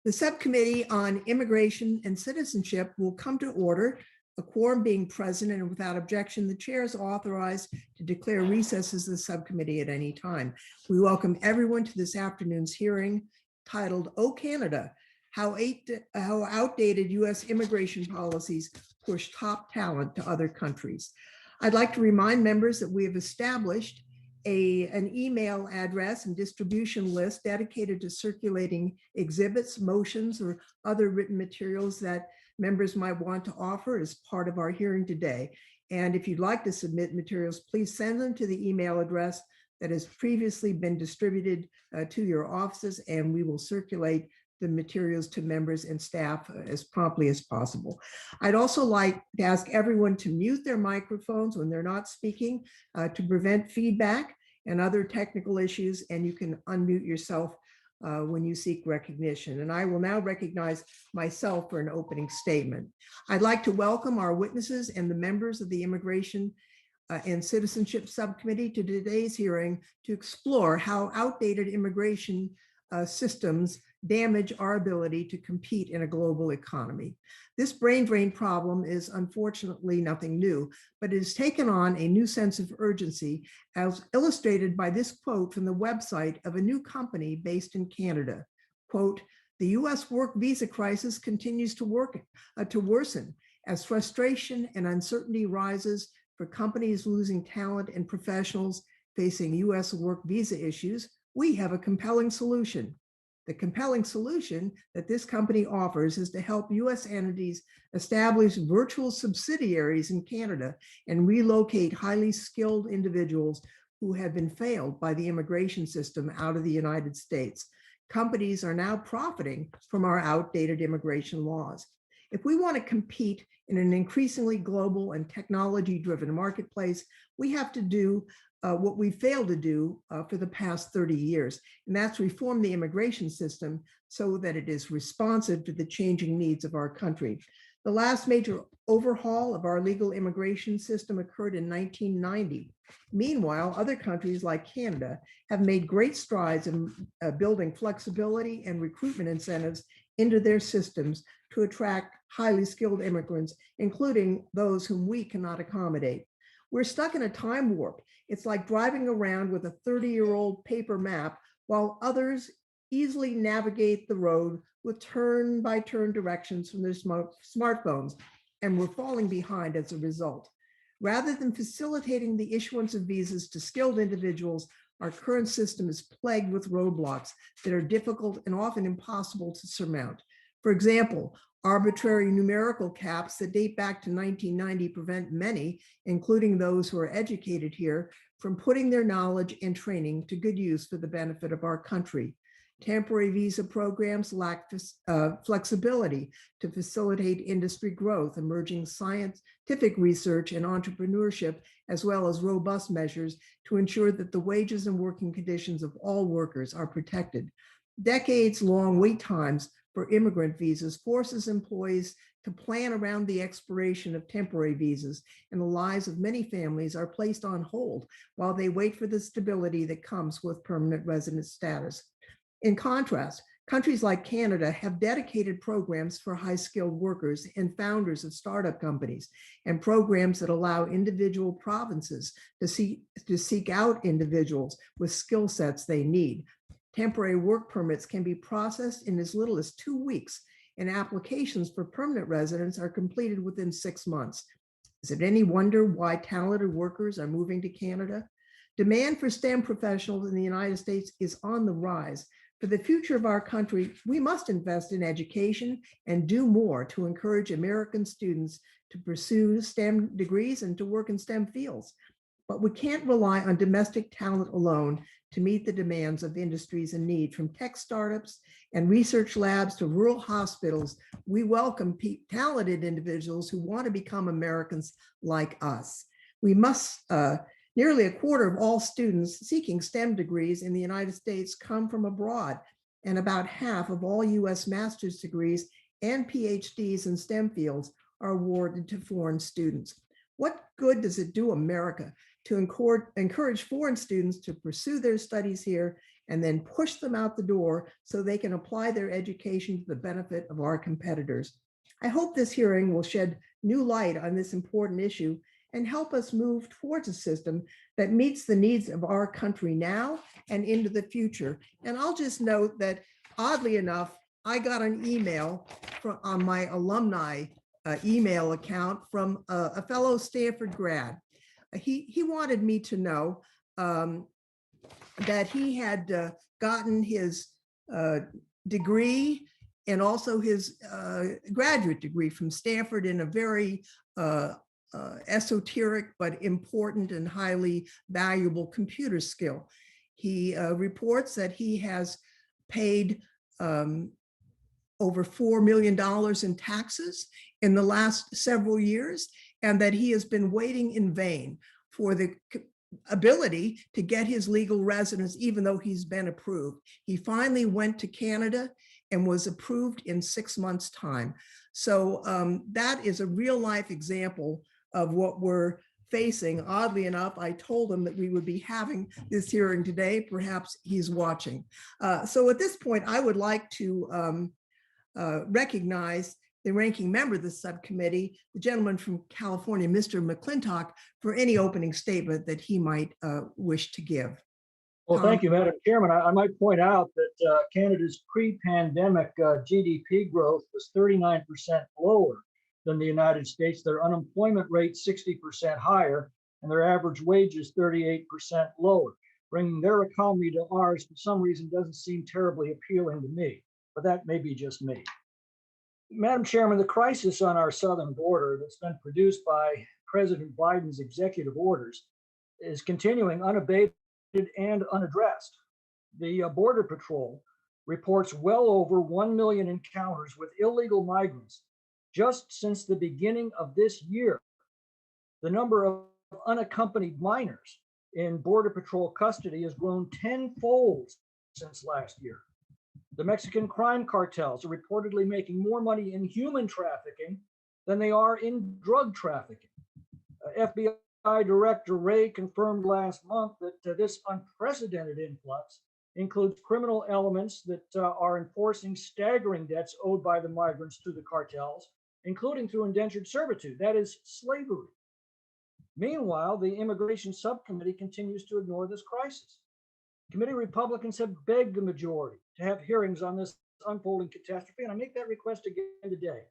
The Subcommittee on Immigration and Citizenship will come to order, a quorum being present, and without objection, the chair is authorized to declare recess as the subcommittee at any time. We welcome everyone to this afternoon's hearing titled, "Oh Canada, How Outdated U.S. Immigration Policies Push Top Talent to Other Countries." I'd like to remind members that we have established an email address and distribution list dedicated to circulating exhibits, motions, or other written materials that members might want to offer as part of our hearing today. And if you'd like to submit materials, please send them to the email address that has previously been distributed to your offices, and we will circulate the materials to members and staff as promptly as possible. I'd also like to ask everyone to mute their microphones when they're not speaking to prevent feedback and other technical issues, and you can unmute yourself when you seek recognition. And I will now recognize myself for an opening statement. I'd like to welcome our witnesses and the members of the Immigration and Citizenship Subcommittee to today's hearing to explore how outdated immigration systems damage our ability to compete in a global economy. This brain drain problem is unfortunately nothing new, but it has taken on a new sense of urgency, as illustrated by this quote from the website of a new company based in Canada. Quote, "The US work visa crisis continues to worsen as frustration and uncertainty rises for companies losing talent and professionals facing US work visa issues. We have a compelling solution. The compelling solution that this company offers is to help US entities establish virtual subsidiaries in Canada and relocate highly skilled individuals who have been failed by the immigration system out of the United States. Companies are now profiting from our outdated immigration laws. If we want to compete in an increasingly global and technology-driven marketplace, we have to do what we failed to do for the past 30 years, and that's reform the immigration system so that it is responsive to the changing needs of our country. The last major overhaul of our legal immigration system occurred in 1990. Meanwhile, other countries like Canada have made great strides in building flexibility and recruitment incentives into their systems to attract highly skilled immigrants, including those whom we cannot accommodate. We're stuck in a time warp. It's like driving around with a 30-year-old paper map while others easily navigate the road with turn-by-turn directions from their smartphones, and we're falling behind as a result. Rather than facilitating the issuance of visas to skilled individuals, our current system is plagued with roadblocks that are difficult and often impossible to surmount. For example, arbitrary numerical caps that date back to 1990 prevent many, including those who are educated here, from putting their knowledge and training to good use for the benefit of our country. Temporary visa programs lack flexibility to facilitate industry growth, emerging scientific research and entrepreneurship, as well as robust measures to ensure that the wages and working conditions of all workers are protected. Decades-long wait times for immigrant visas forces employees to plan around the expiration of temporary visas, and the lives of many families are placed on hold while they wait for the stability that comes with permanent resident status. In contrast, countries like Canada have dedicated programs for high-skilled workers and founders of startup companies, and programs that allow individual provinces to seek out individuals with skill sets they need. Temporary work permits can be processed in as little as 2 weeks, and applications for permanent residents are completed within 6 months. Is it any wonder why talented workers are moving to Canada? Demand for STEM professionals in the United States is on the rise. For the future of our country, we must invest in education and do more to encourage American students to pursue STEM degrees and to work in STEM fields. But we can't rely on domestic talent alone to meet the demands of industries in need. From tech startups and research labs to rural hospitals, we welcome talented individuals who want to become Americans like us. Nearly a quarter of all students seeking STEM degrees in the United States come from abroad, and about half of all US master's degrees and PhDs in STEM fields are awarded to foreign students. What good does it do America to encourage foreign students to pursue their studies here and then push them out the door so they can apply their education to the benefit of our competitors. I hope this hearing will shed new light on this important issue and help us move towards a system that meets the needs of our country now and into the future. And I'll just note that, oddly enough, I got an email on my alumni email account from a fellow Stanford grad. He wanted me to know that he had gotten his degree and also his graduate degree from Stanford in a very esoteric but important and highly valuable computer skill. He reports that he has paid over $4 million in taxes in the last several years, and that he has been waiting in vain for the ability to get his legal residence, even though he's been approved. He finally went to Canada and was approved in 6 months' time. So that is a real life example of what we're facing. Oddly enough, I told him that we would be having this hearing today. Perhaps he's watching. So at this point, I would like to recognize the ranking member of the subcommittee, the gentleman from California, Mr. McClintock, for any opening statement that he might wish to give. Well, thank you, Madam Chairman. I might point out that Canada's pre-pandemic GDP growth was 39% lower than the United States. Their unemployment rate 60% higher, and their average wages 38% lower. Bringing their economy to ours for some reason doesn't seem terribly appealing to me, but that may be just me. Madam Chairman, the crisis on our southern border that's been produced by President Biden's executive orders is continuing unabated and unaddressed. The Border Patrol reports well over 1 million encounters with illegal migrants just since the beginning of this year. The number of unaccompanied minors in Border Patrol custody has grown tenfold since last year. The Mexican crime cartels are reportedly making more money in human trafficking than they are in drug trafficking. FBI Director Wray confirmed last month that this unprecedented influx includes criminal elements that are enforcing staggering debts owed by the migrants to the cartels, including through indentured servitude, that is slavery. Meanwhile, the Immigration Subcommittee continues to ignore this crisis. Committee Republicans have begged the majority to have hearings on this unfolding catastrophe, and I make that request again today.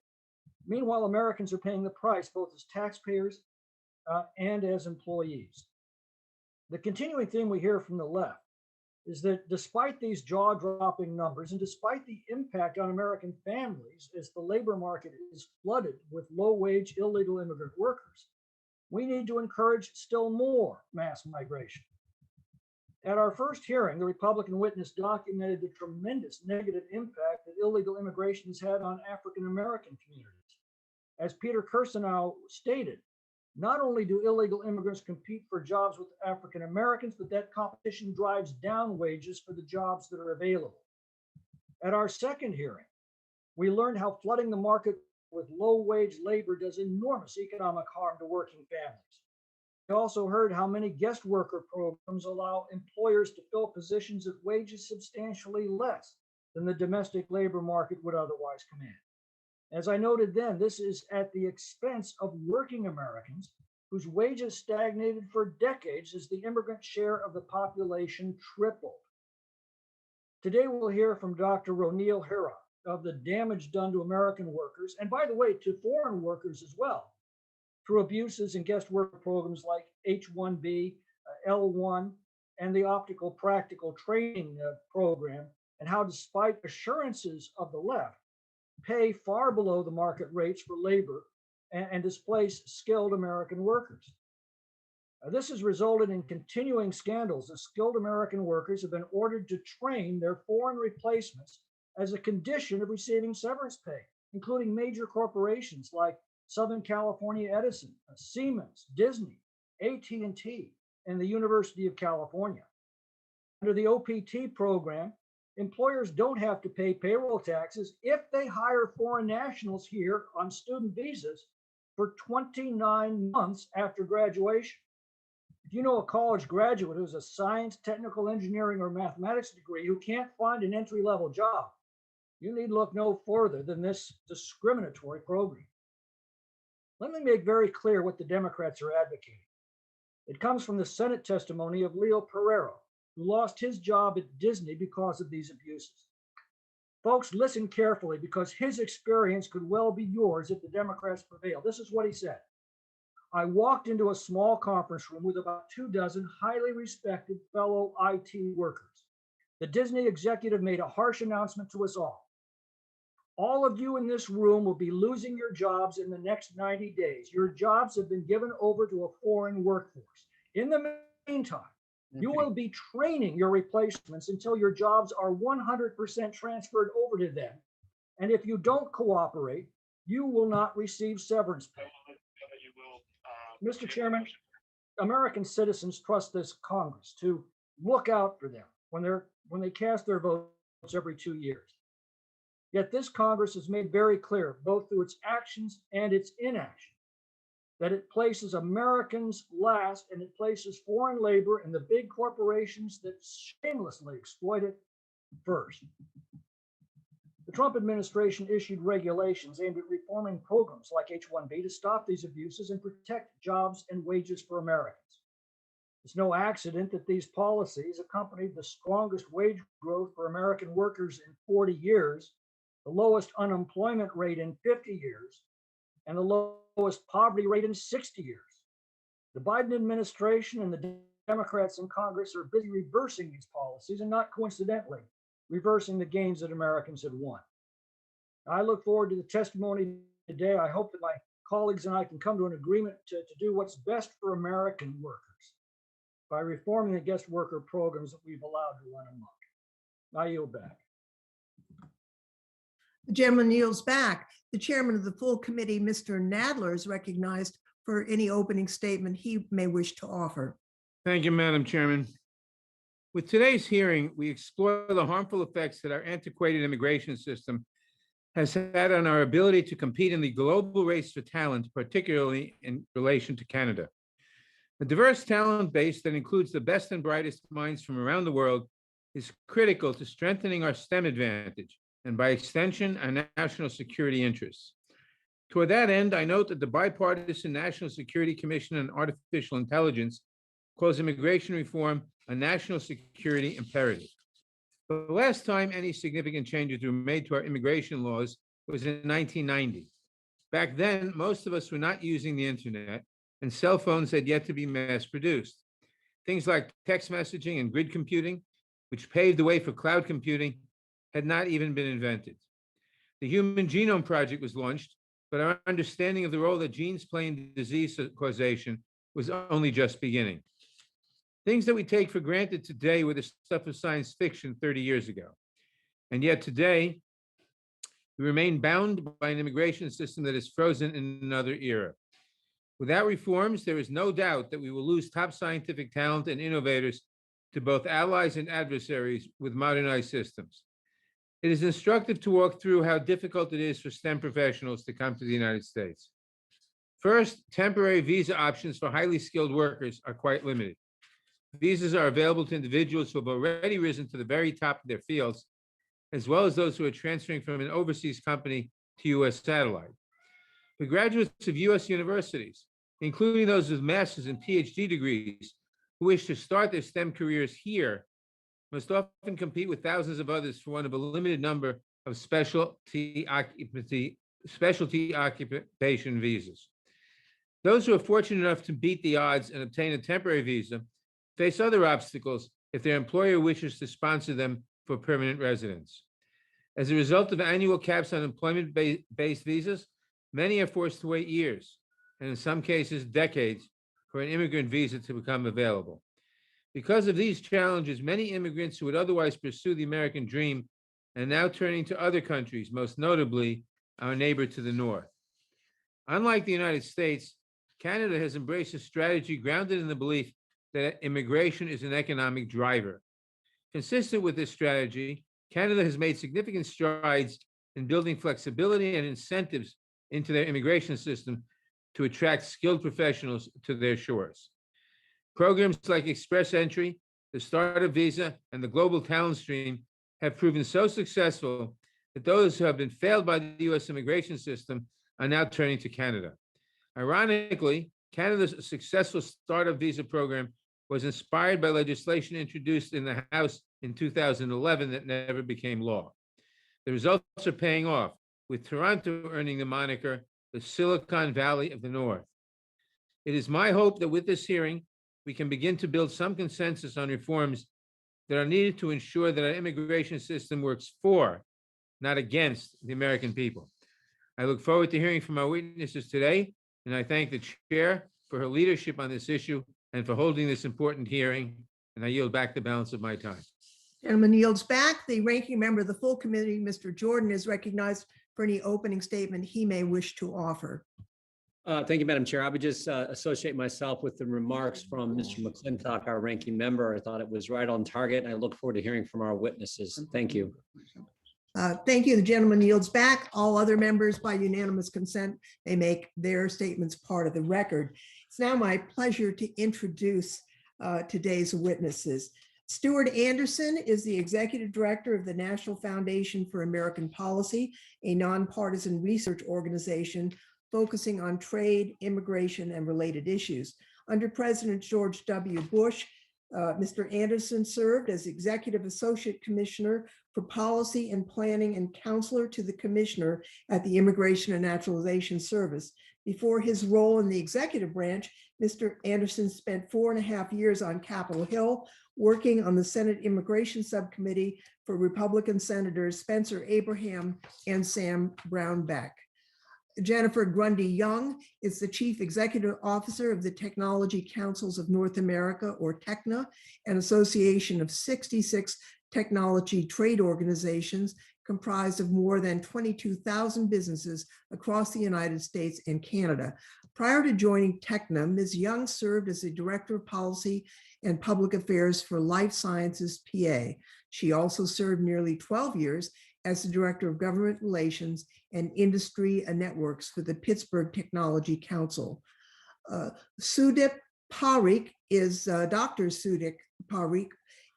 Meanwhile, Americans are paying the price both as taxpayers and as employees. The continuing theme we hear from the left is that despite these jaw-dropping numbers and despite the impact on American families as the labor market is flooded with low-wage illegal immigrant workers, we need to encourage still more mass migration. At our first hearing, the Republican witness documented the tremendous negative impact that illegal immigration has had on African American communities. As Peter Kirsanow stated, not only do illegal immigrants compete for jobs with African Americans, but that competition drives down wages for the jobs that are available. At our second hearing, we learned how flooding the market with low-wage labor does enormous economic harm to working families. We also heard how many guest worker programs allow employers to fill positions at wages substantially less than the domestic labor market would otherwise command. As I noted then, this is at the expense of working Americans whose wages stagnated for decades as the immigrant share of the population tripled. Today, we'll hear from Dr. Ronil Hira of the damage done to American workers, and by the way, to foreign workers as well, through abuses in guest worker programs like H-1B, L-1, and the optical practical training program, and how despite assurances of the left, pay far below the market rates for labor and displace skilled American workers. This has resulted in continuing scandals as skilled American workers have been ordered to train their foreign replacements as a condition of receiving severance pay, including major corporations like Southern California Edison, Siemens, Disney, AT&T, and the University of California. Under the OPT program, employers don't have to pay payroll taxes if they hire foreign nationals here on student visas for 29 months after graduation. If you know a college graduate who has a science, technical engineering, or mathematics degree who can't find an entry-level job, you need look no further than this discriminatory program. Let me make very clear what the Democrats are advocating. It comes from the Senate testimony of Leo Pereiro, who lost his job at Disney because of these abuses. Folks, listen carefully because his experience could well be yours if the Democrats prevail. This is what he said. I walked into a small conference room with about 24 highly respected fellow IT workers. The Disney executive made a harsh announcement to us all. All of you in this room will be losing your jobs in the next 90 days. Your jobs have been given over to a foreign workforce. In the meantime, you will be training your replacements until your jobs are 100% transferred over to them. And if you don't cooperate, you will not receive severance pay. Mr. Chairman, American citizens trust this Congress to look out for them when they cast their votes every 2 years. Yet this Congress has made very clear, both through its actions and its inaction, that it places Americans last and it places foreign labor and the big corporations that shamelessly exploit it first. The Trump administration issued regulations aimed at reforming programs like H-1B to stop these abuses and protect jobs and wages for Americans. It's no accident that these policies accompanied the strongest wage growth for American workers in 40 years, the lowest unemployment rate in 50 years, and the lowest poverty rate in 60 years. The Biden administration and the Democrats in Congress are busy reversing these policies and not coincidentally reversing the gains that Americans had won. I look forward to the testimony today. I hope that my colleagues and I can come to an agreement to do what's best for American workers by reforming the guest worker programs that we've allowed to run amok. I yield back. The gentleman yields back. The chairman of the full committee, Mr. Nadler, is recognized for any opening statement he may wish to offer. Thank you, Madam Chairman. With today's hearing, we explore the harmful effects that our antiquated immigration system has had on our ability to compete in the global race for talent, particularly in relation to Canada. A diverse talent base that includes the best and brightest minds from around the world is critical to strengthening our STEM advantage and, by extension, our national security interests. Toward that end, I note that the Bipartisan National Security Commission on Artificial Intelligence calls immigration reform a national security imperative. The last time any significant changes were made to our immigration laws was in 1990. Back then, most of us were not using the internet, and cell phones had yet to be mass-produced. Things like text messaging and grid computing, which paved the way for cloud computing, had not even been invented. The Human Genome Project was launched, but our understanding of the role that genes play in disease causation was only just beginning. Things that we take for granted today were the stuff of science fiction 30 years ago. And yet today, we remain bound by an immigration system that is frozen in another era. Without reforms, there is no doubt that we will lose top scientific talent and innovators to both allies and adversaries with modernized systems. It is instructive to walk through how difficult it is for STEM professionals to come to the United States. First, temporary visa options for highly skilled workers are quite limited. Visas are available to individuals who have already risen to the very top of their fields, as well as those who are transferring from an overseas company to U.S. satellite. For graduates of U.S. universities, including those with master's and PhD degrees who wish to start their STEM careers here, must often compete with thousands of others for one of a limited number of specialty occupation visas. Those who are fortunate enough to beat the odds and obtain a temporary visa face other obstacles if their employer wishes to sponsor them for permanent residence. As a result of annual caps on employment-based visas, many are forced to wait years, and in some cases decades, for an immigrant visa to become available. Because of these challenges, many immigrants who would otherwise pursue the American dream are now turning to other countries, most notably our neighbor to the north. Unlike the United States, Canada has embraced a strategy grounded in the belief that immigration is an economic driver. Consistent with this strategy, Canada has made significant strides in building flexibility and incentives into their immigration system to attract skilled professionals to their shores. Programs like Express Entry, the Starter Visa, and the Global Talent Stream have proven so successful that those who have been failed by the U.S. immigration system are now turning to Canada. Ironically, Canada's successful Starter Visa program was inspired by legislation introduced in the House in 2011 that never became law. The results are paying off, with Toronto earning the moniker the Silicon Valley of the North. It is my hope that with this hearing, we can begin to build some consensus on reforms that are needed to ensure that our immigration system works for, not against, the American people. I look forward to hearing from our witnesses today, and I thank the chair for her leadership on this issue and for holding this important hearing, and I yield back the balance of my time. Gentleman yields back. The ranking member of the full committee, Mr. Jordan, is recognized for any opening statement he may wish to offer. Thank you, Madam Chair. I would just associate myself with the remarks from Mr. McClintock, our ranking member. I thought it was right on target, and I look forward to hearing from our witnesses. Thank you. Thank you. The gentleman yields back. All other members, by unanimous consent, may make their statements part of the record. It's now my pleasure to introduce today's witnesses. Stuart Anderson is the Executive Director of the National Foundation for American Policy, a nonpartisan research organization focusing on trade, immigration, and related issues. Under President George W. Bush, Mr. Anderson served as Executive Associate Commissioner for Policy and Planning and Counselor to the Commissioner at the Immigration and Naturalization Service. Before his role in the executive branch, Mr. Anderson spent 4.5 years on Capitol Hill, working on the Senate Immigration Subcommittee for Republican Senators Spencer Abraham and Sam Brownback. Jennifer Grundy Young is the Chief Executive Officer of the Technology Councils of North America, or TECNA, an association of 66 technology trade organizations comprised of more than 22,000 businesses across the United States and Canada. Prior to joining TECNA, Ms. Young served as the Director of Policy and Public Affairs for Life Sciences PA. She also served nearly 12 years as the Director of Government Relations and Industry Networks for the Pittsburgh Technology Council. Sudip Parikh is, Dr. Sudip Parikh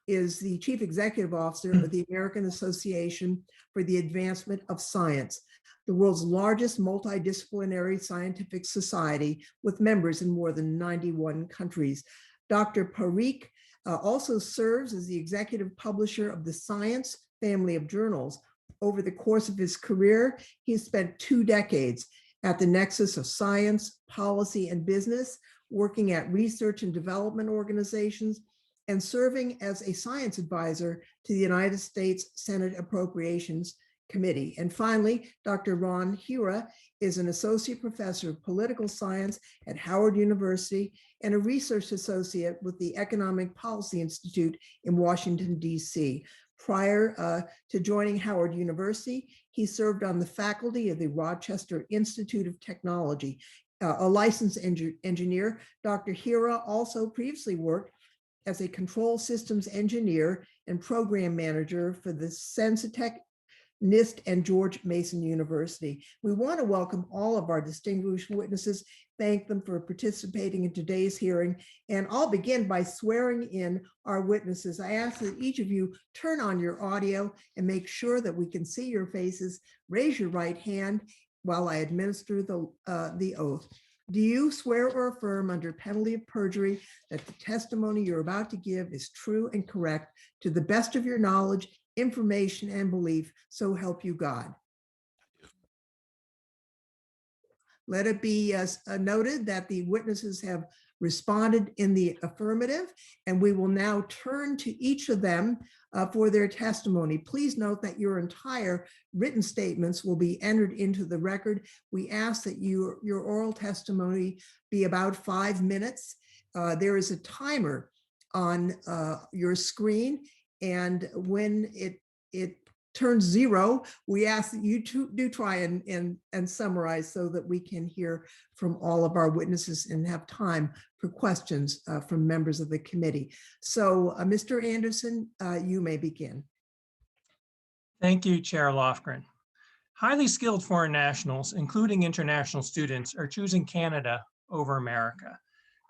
is the Chief Executive Officer of the American Association for the Advancement of Science, the world's largest multidisciplinary scientific society with members in more than 91 countries. Dr. Parikh also serves as the executive publisher of the Science family of journals. Over the course of his career, he spent 2 decades at the nexus of science, policy, and business, working at research and development organizations, and serving as a science advisor to the United States Senate Appropriations Committee. And finally, Dr. Ron Hira is an associate professor of political science at Howard University and a research associate with the Economic Policy Institute in Washington, D.C. Prior to joining Howard University, he served on the faculty of the Rochester Institute of Technology. A licensed engineer, Dr. Hira also previously worked as a control systems engineer and program manager for the Sensitech, NIST, and George Mason University. We want to welcome all of our distinguished witnesses, thank them for participating in today's hearing, and I'll begin by swearing in our witnesses. I ask that each of you turn on your audio and make sure that we can see your faces. Raise your right hand while I administer the oath. Do you swear or affirm under penalty of perjury that the testimony you're about to give is true and correct to the best of your knowledge, information, and belief, so help you God? Let it be noted that the witnesses have responded in the affirmative, and we will now turn to each of them for their testimony. Please note that your entire written statements will be entered into the record. We ask that your oral testimony be about 5 minutes. There is a timer on your screen, and when it turns 0, we ask that you do try and summarize so that we can hear from all of our witnesses and have time for questions from members of the committee. So Mr. Anderson, you may begin. Thank you, Chair Lofgren. Highly skilled foreign nationals, including international students, are choosing Canada over America.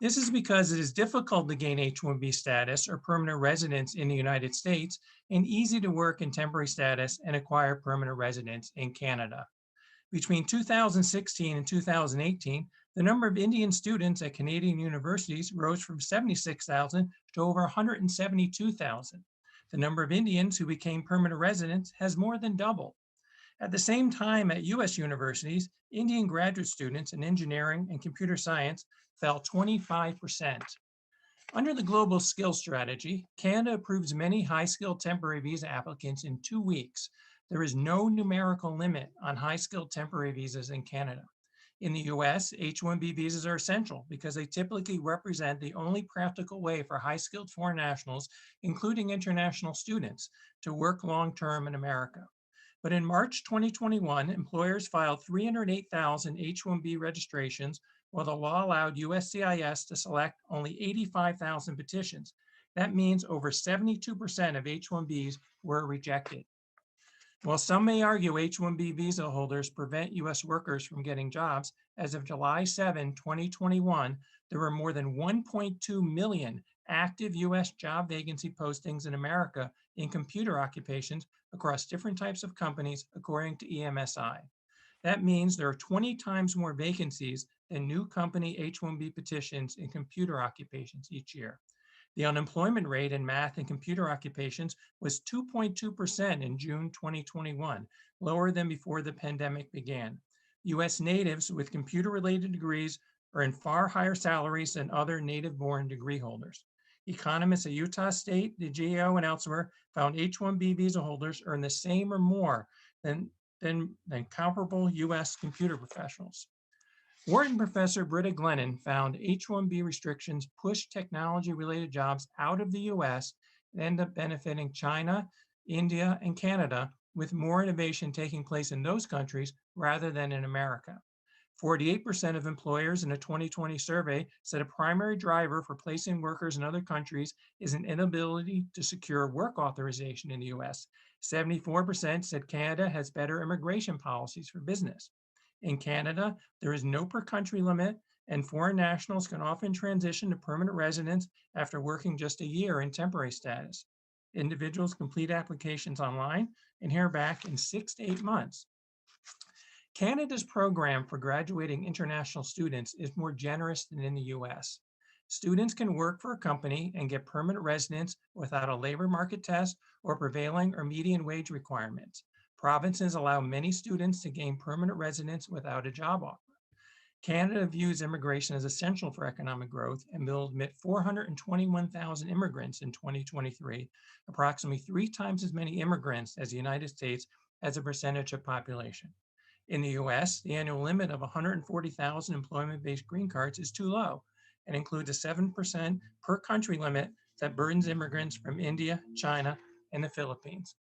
This is because it is difficult to gain H-1B status or permanent residence in the United States and easy to work in temporary status and acquire permanent residence in Canada. Between 2016 and 2018, the number of Indian students at Canadian universities rose from 76,000 to over 172,000. The number of Indians who became permanent residents has more than doubled. At the same time, at US universities, Indian graduate students in engineering and computer science fell 25%. Under the Global Skills Strategy, Canada approves many high-skilled temporary visa applicants in 2 weeks. There is no numerical limit on high-skilled temporary visas in Canada. In the US, H-1B visas are essential because they typically represent the only practical way for high-skilled foreign nationals, including international students, to work long-term in America. But in March 2021, employers filed 308,000 H-1B registrations, while the law allowed USCIS to select only 85,000 petitions. That means over 72% of H-1Bs were rejected. While some may argue H-1B visa holders prevent US workers from getting jobs, as of July 7, 2021, there were more than 1.2 million active US job vacancy postings in America in computer occupations across different types of companies, according to EMSI. That means there are 20 times more vacancies than new company H-1B petitions in computer occupations each year. The unemployment rate in math and computer occupations was 2.2% in June 2021, lower than before the pandemic began. US natives with computer-related degrees earn far higher salaries than other native-born degree holders. Economists at Utah State, the GAO, and elsewhere found H-1B visa holders earn the same or more than comparable US computer professionals. Wharton professor Britta Glennon found H-1B restrictions push technology-related jobs out of the US and end up benefiting China, India, and Canada, with more innovation taking place in those countries rather than in America. 48% of employers in a 2020 survey said a primary driver for placing workers in other countries is an inability to secure work authorization in the US. 74% said Canada has better immigration policies for business. In Canada, there is no per-country limit, and foreign nationals can often transition to permanent residence after working just a year in temporary status. Individuals complete applications online and hear back in 6 to 8 months. Canada's program for graduating international students is more generous than in the US. Students can work for a company and get permanent residence without a labor market test or prevailing or median wage requirements. Provinces allow many students to gain permanent residence without a job offer. Canada views immigration as essential for economic growth and will admit 421,000 immigrants in 2023, approximately 3 times as many immigrants as the United States as a percentage of population. In the US, the annual limit of 140,000 employment-based green cards is too low and includes a 7% per country limit that burdens immigrants from India, China, and the Philippines.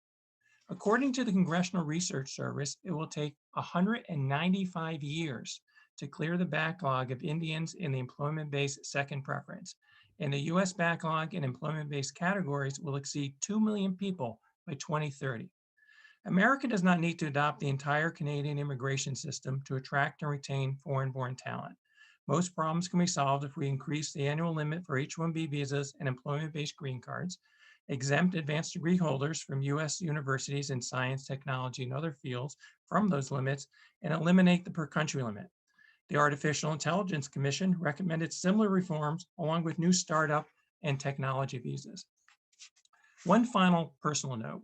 According to the Congressional Research Service, it will take 195 years to clear the backlog of Indians in the employment-based second preference, and the US backlog in employment-based categories will exceed 2 million people by 2030. America does not need to adopt the entire Canadian immigration system to attract and retain foreign-born talent. Most problems can be solved if we increase the annual limit for H-1B visas and employment-based green cards, exempt advanced degree holders from US universities in science, technology, and other fields from those limits, and eliminate the per-country limit. The Artificial Intelligence Commission recommended similar reforms along with new startup and technology visas. One final personal note.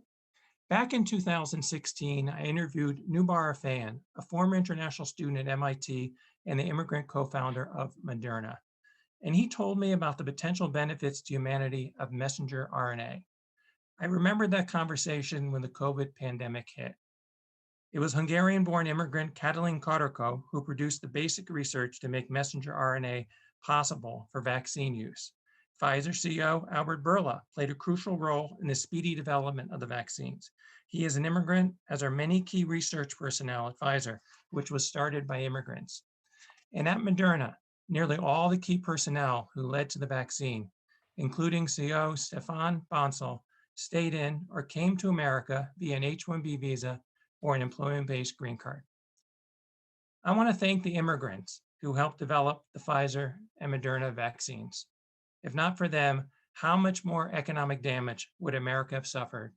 Back in 2016, I interviewed Nubar Afan, a former international student at MIT and the immigrant co-founder of Moderna. And he told me about the potential benefits to humanity of messenger RNA. I remembered that conversation when the COVID pandemic hit. It was Hungarian-born immigrant Katalin Karikó who produced the basic research to make messenger RNA possible for vaccine use. Pfizer CEO Albert Bourla played a crucial role in the speedy development of the vaccines. He is an immigrant, as are many key research personnel at Pfizer, which was started by immigrants. And at Moderna, nearly all the key personnel who led to the vaccine, including CEO Stefan Bancel, stayed in or came to America via an H-1B visa or an employment-based green card. I want to thank the immigrants who helped develop the Pfizer and Moderna vaccines. If not for them, how much more economic damage would America have suffered?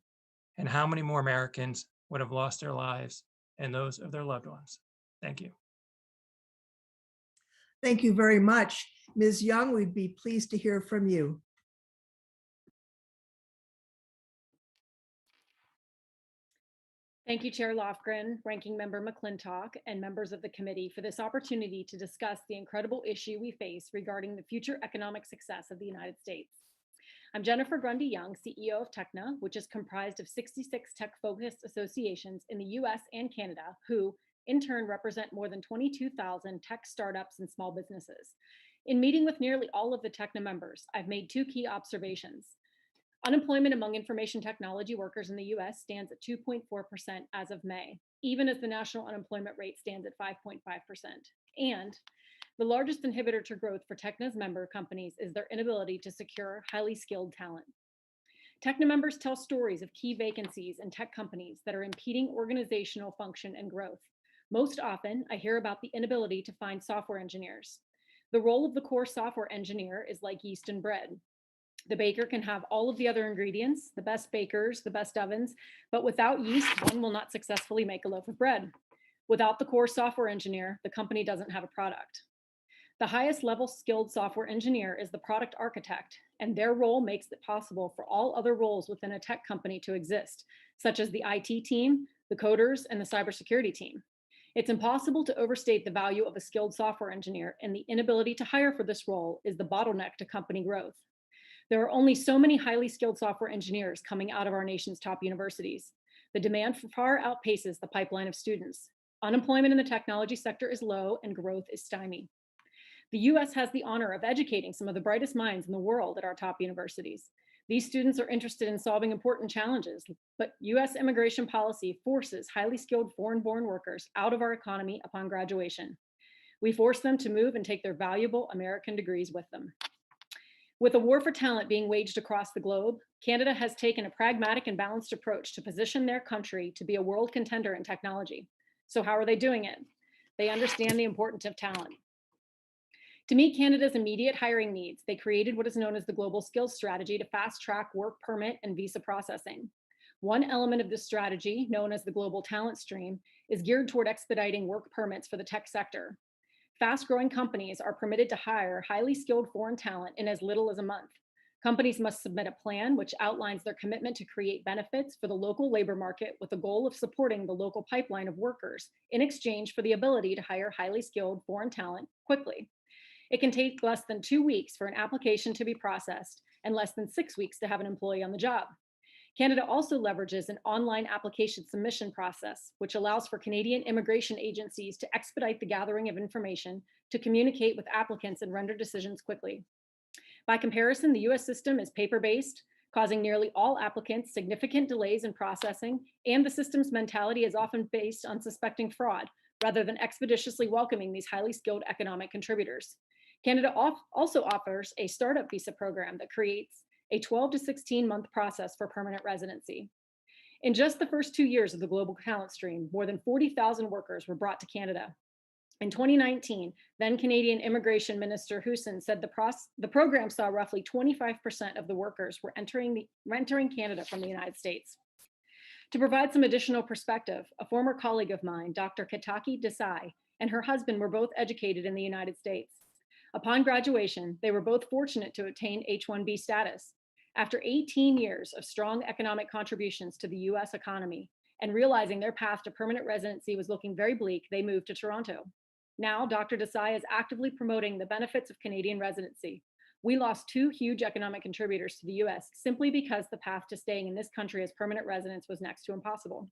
And how many more Americans would have lost their lives and those of their loved ones? Thank you. Thank you very much. Ms. Young, we'd be pleased to hear from you. Thank you, Chair Lofgren, Ranking Member McClintock, and members of the committee for this opportunity to discuss the incredible issue we face regarding the future economic success of the United States. I'm Jennifer Grundy Young, CEO of TECNA, which is comprised of 66 tech-focused associations in the US and Canada, who in turn represent more than 22,000 tech startups and small businesses. In meeting with nearly all of the TECNA members, I've made two key observations. Unemployment among information technology workers in the US stands at 2.4% as of May, even as the national unemployment rate stands at 5.5%. And the largest inhibitor to growth for TECNA's member companies is their inability to secure highly skilled talent. TECNA members tell stories of key vacancies in tech companies that are impeding organizational function and growth. Most often, I hear about the inability to find software engineers. The role of the core software engineer is like yeast in bread. The baker can have all of the other ingredients, the best bakers, the best ovens, but without yeast, one will not successfully make a loaf of bread. Without the core software engineer, the company doesn't have a product. The highest level skilled software engineer is the product architect, and their role makes it possible for all other roles within a tech company to exist, such as the IT team, the coders, and the cybersecurity team. It's impossible to overstate the value of a skilled software engineer, and the inability to hire for this role is the bottleneck to company growth. There are only so many highly skilled software engineers coming out of our nation's top universities. The demand far outpaces the pipeline of students. Unemployment in the technology sector is low and growth is stymied. The US has the honor of educating some of the brightest minds in the world at our top universities. These students are interested in solving important challenges, but US immigration policy forces highly skilled foreign-born workers out of our economy upon graduation. We force them to move and take their valuable American degrees with them. With a war for talent being waged across the globe, Canada has taken a pragmatic and balanced approach to position their country to be a world contender in technology. So how are they doing it? They understand the importance of talent. To meet Canada's immediate hiring needs, they created what is known as the Global Skills Strategy to fast-track work permit and visa processing. One element of this strategy, known as the Global Talent Stream, is geared toward expediting work permits for the tech sector. Fast-growing companies are permitted to hire highly skilled foreign talent in as little as a month. Companies must submit a plan which outlines their commitment to create benefits for the local labor market with the goal of supporting the local pipeline of workers in exchange for the ability to hire highly skilled foreign talent quickly. It can take less than 2 weeks for an application to be processed and less than 6 weeks to have an employee on the job. Canada also leverages an online application submission process, which allows for Canadian immigration agencies to expedite the gathering of information, to communicate with applicants and render decisions quickly. By comparison, the US system is paper-based, causing nearly all applicants significant delays in processing, and the system's mentality is often based on suspecting fraud, rather than expeditiously welcoming these highly skilled economic contributors. Canada also offers a startup visa program that creates a 12 to 16 month process for permanent residency. In just the first 2 years of the Global Talent Stream, more than 40,000 workers were brought to Canada. In 2019, then Canadian Immigration Minister Houston said the program saw roughly 25% of the workers were entering Canada from the United States. To provide some additional perspective, a former colleague of mine, Dr. Kitaki Desai, and her husband were both educated in the United States. Upon graduation, they were both fortunate to obtain H-1B status. After 18 years of strong economic contributions to the US economy and realizing their path to permanent residency was looking very bleak, they moved to Toronto. Now, Dr. Desai is actively promoting the benefits of Canadian residency. We lost 2 huge economic contributors to the US simply because the path to staying in this country as permanent residents was next to impossible.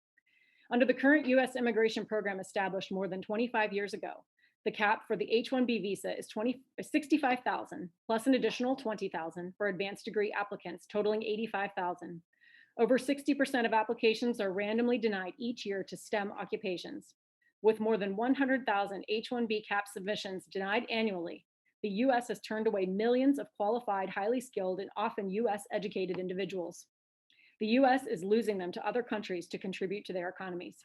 Under the current US immigration program established more than 25 years ago, the cap for the H-1B visa is $65,000 plus an additional $20,000 for advanced degree applicants, totaling $85,000. Over 60% of applications are randomly denied each year to STEM occupations. With more than 100,000 H-1B cap submissions denied annually, the US has turned away millions of qualified, highly skilled, and often US educated individuals. The US is losing them to other countries to contribute to their economies.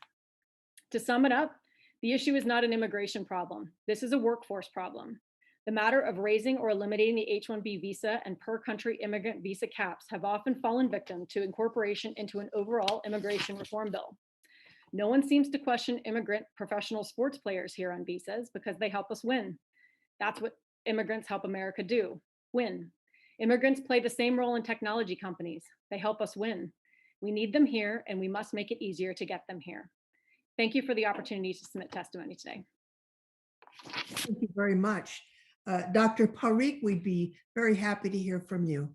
To sum it up, The issue is not an immigration problem. This is a workforce problem. The matter of raising or eliminating the H-1B visa and per-country immigrant visa caps have often fallen victim to incorporation into an overall immigration reform bill. No one seems to question immigrant professional sports players here on visas because they help us win. That's what immigrants help America do, win. Immigrants play the same role in technology companies. They help us win. We need them here, and we must make it easier to get them here. Thank you for the opportunity to submit testimony today. Thank you very much. Dr. Parikh, we'd be very happy to hear from you.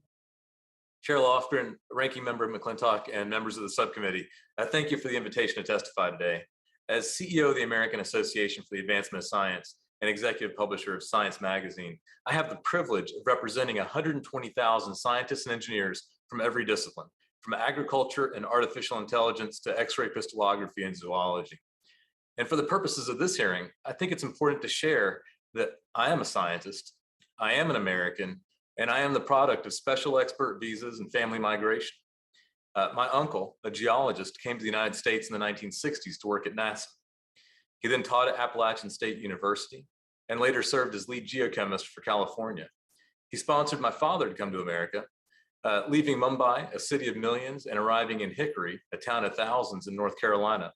Chair Lofgren, Ranking Member McClintock, and members of the subcommittee, thank you for the invitation to testify today. As CEO of the American Association for the Advancement of Science and executive publisher of Science Magazine, I have the privilege of representing 120,000 scientists and engineers from every discipline, from agriculture and artificial intelligence to X-ray crystallography and zoology. And for the purposes of this hearing, I think it's important to share that I am a scientist, I am an American, and I am the product of special expert visas and family migration. My uncle, a geologist, came to the United States in the 1960s to work at NASA. He then taught at Appalachian State University and later served as lead geochemist for California. He sponsored my father to come to America, leaving Mumbai, a city of millions, and arriving in Hickory, a town of thousands in North Carolina.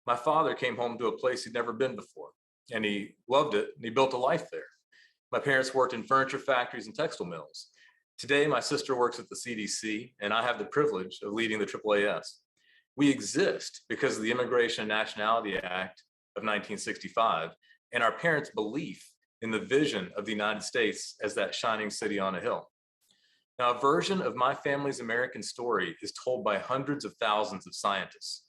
My father came home to a place he'd never been before, and he loved it, and he built a life there. My parents worked in furniture factories and textile mills. Today, my sister works at the CDC, and I have the privilege of leading the AAAS. We exist because of the Immigration and Nationality Act of 1965 and our parents' belief in the vision of the United States as that shining city on a hill. Now, a version of my family's American story is told by hundreds of thousands of scientists.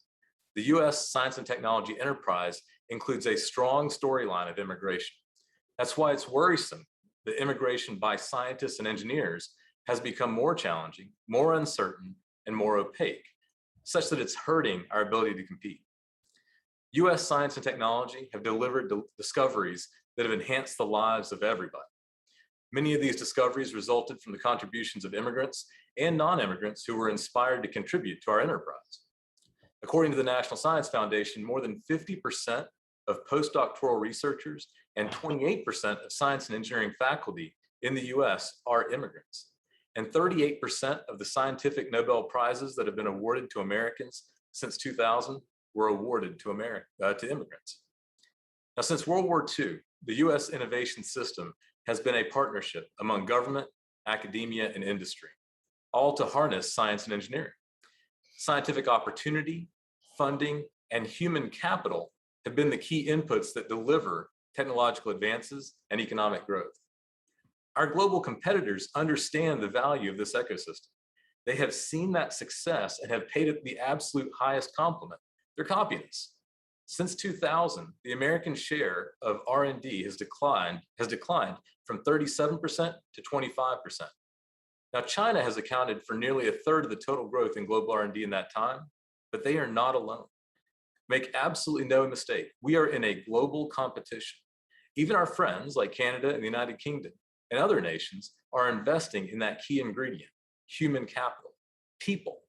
The U.S. science and technology enterprise includes a strong storyline of immigration. That's why it's worrisome that immigration by scientists and engineers has become more challenging, more uncertain, and more opaque, such that it's hurting our ability to compete. U.S. science and technology have delivered discoveries that have enhanced the lives of everybody. Many of these discoveries resulted from the contributions of immigrants and non-immigrants who were inspired to contribute to our enterprise. According to the National Science Foundation, more than 50% of postdoctoral researchers and 28% of science and engineering faculty in the US are immigrants. And 38% of the scientific Nobel Prizes that have been awarded to Americans since 2000 were awarded to immigrants. Now, since World War II, the US innovation system has been a partnership among government, academia, and industry, all to harness science and engineering. Scientific opportunity, funding, and human capital have been the key inputs that deliver technological advances and economic growth. Our global competitors understand the value of this ecosystem. They have seen that success and have paid it the absolute highest compliment. They're copying us. Since 2000, the American share of R&D has declined from 37% to 25%. Now, China has accounted for nearly a third of the total growth in global R&D in that time, but they are not alone. Make absolutely no mistake, we are in a global competition. Even our friends like Canada and the United Kingdom and other nations are investing in that key ingredient, human capital, people.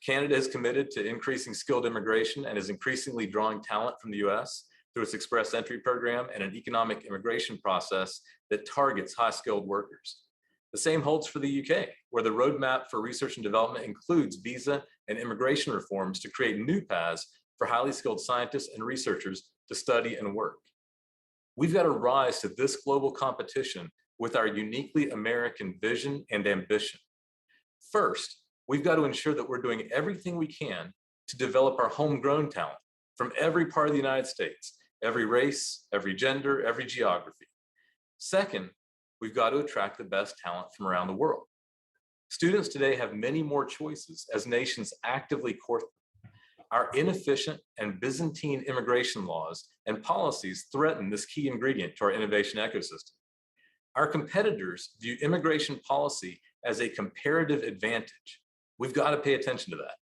Canada is committed to increasing skilled immigration and is increasingly drawing talent from the US through its express entry program and an economic immigration process that targets high-skilled workers. The same holds for the UK, where the roadmap for research and development includes visa and immigration reforms to create new paths for highly skilled scientists and researchers to study and work. We've got to rise to this global competition with our uniquely American vision and ambition. First, we've got to ensure that we're doing everything we can to develop our homegrown talent from every part of the United States, every race, every gender, every geography. Second, we've got to attract the best talent from around the world. Students today have many more choices as nations actively court them. Our inefficient and Byzantine immigration laws and policies threaten this key ingredient to our innovation ecosystem. Our competitors view immigration policy as a comparative advantage. We've got to pay attention to that.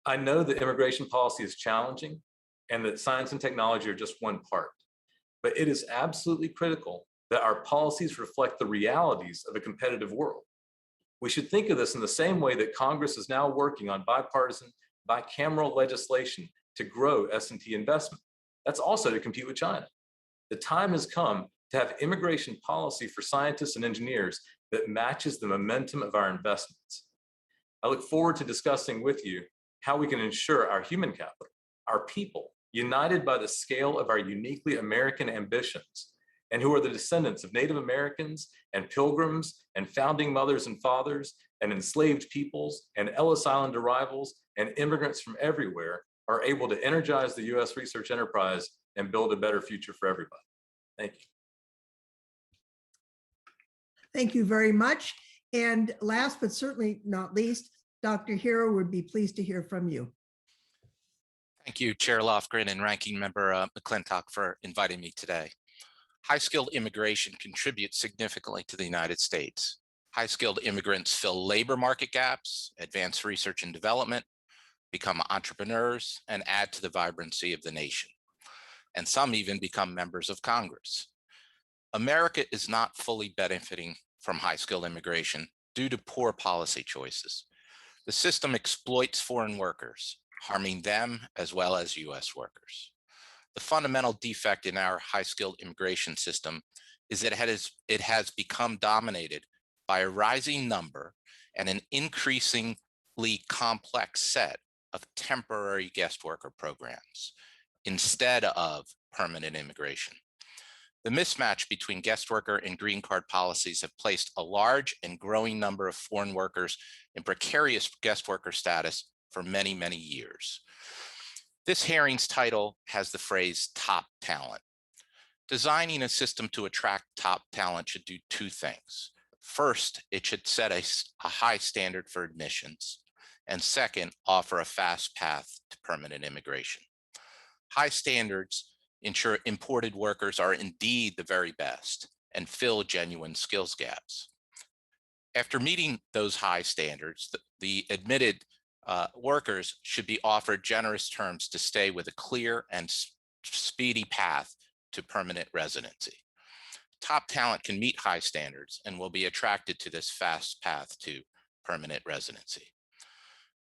I know that immigration policy is challenging and that science and technology are just one part, but it is absolutely critical that our policies reflect the realities of a competitive world. We should think of this in the same way that Congress is now working on bipartisan, bicameral legislation to grow S&T investment. That's also to compete with China. The time has come to have immigration policy for scientists and engineers that matches the momentum of our investments. I look forward to discussing with you how we can ensure our human capital, our people, united by the scale of our uniquely American ambitions, and who are the descendants of Native Americans and pilgrims and founding mothers and fathers and enslaved peoples and Ellis Island arrivals and immigrants from everywhere, are able to energize the U.S. research enterprise and build a better future for everybody. Thank you. Thank you very much. And last but certainly not least, Dr. Hero would be pleased to hear from you. Thank you, Chair Lofgren and Ranking Member McClintock, for inviting me today. High-skilled immigration contributes significantly to the United States. High-skilled immigrants fill labor market gaps, advance research and development, become entrepreneurs, and add to the vibrancy of the nation. And some even become members of Congress. America is not fully benefiting from high-skilled immigration due to poor policy choices. The system exploits foreign workers, harming them as well as U.S. workers. The fundamental defect in our high-skilled immigration system is that it has become dominated by a rising number and an increasingly complex set of temporary guest worker programs instead of permanent immigration. The mismatch between guest worker and green card policies have placed a large and growing number of foreign workers in precarious guest worker status for many, many years. This hearing's title has the phrase top talent. Designing a system to attract top talent should do two things. First, it should set a high standard for admissions. And second, offer a fast path to permanent immigration. High standards ensure imported workers are indeed the very best and fill genuine skills gaps. After meeting those high standards, the admitted workers should be offered generous terms to stay with a clear and speedy path to permanent residency. Top talent can meet high standards and will be attracted to this fast path to permanent residency.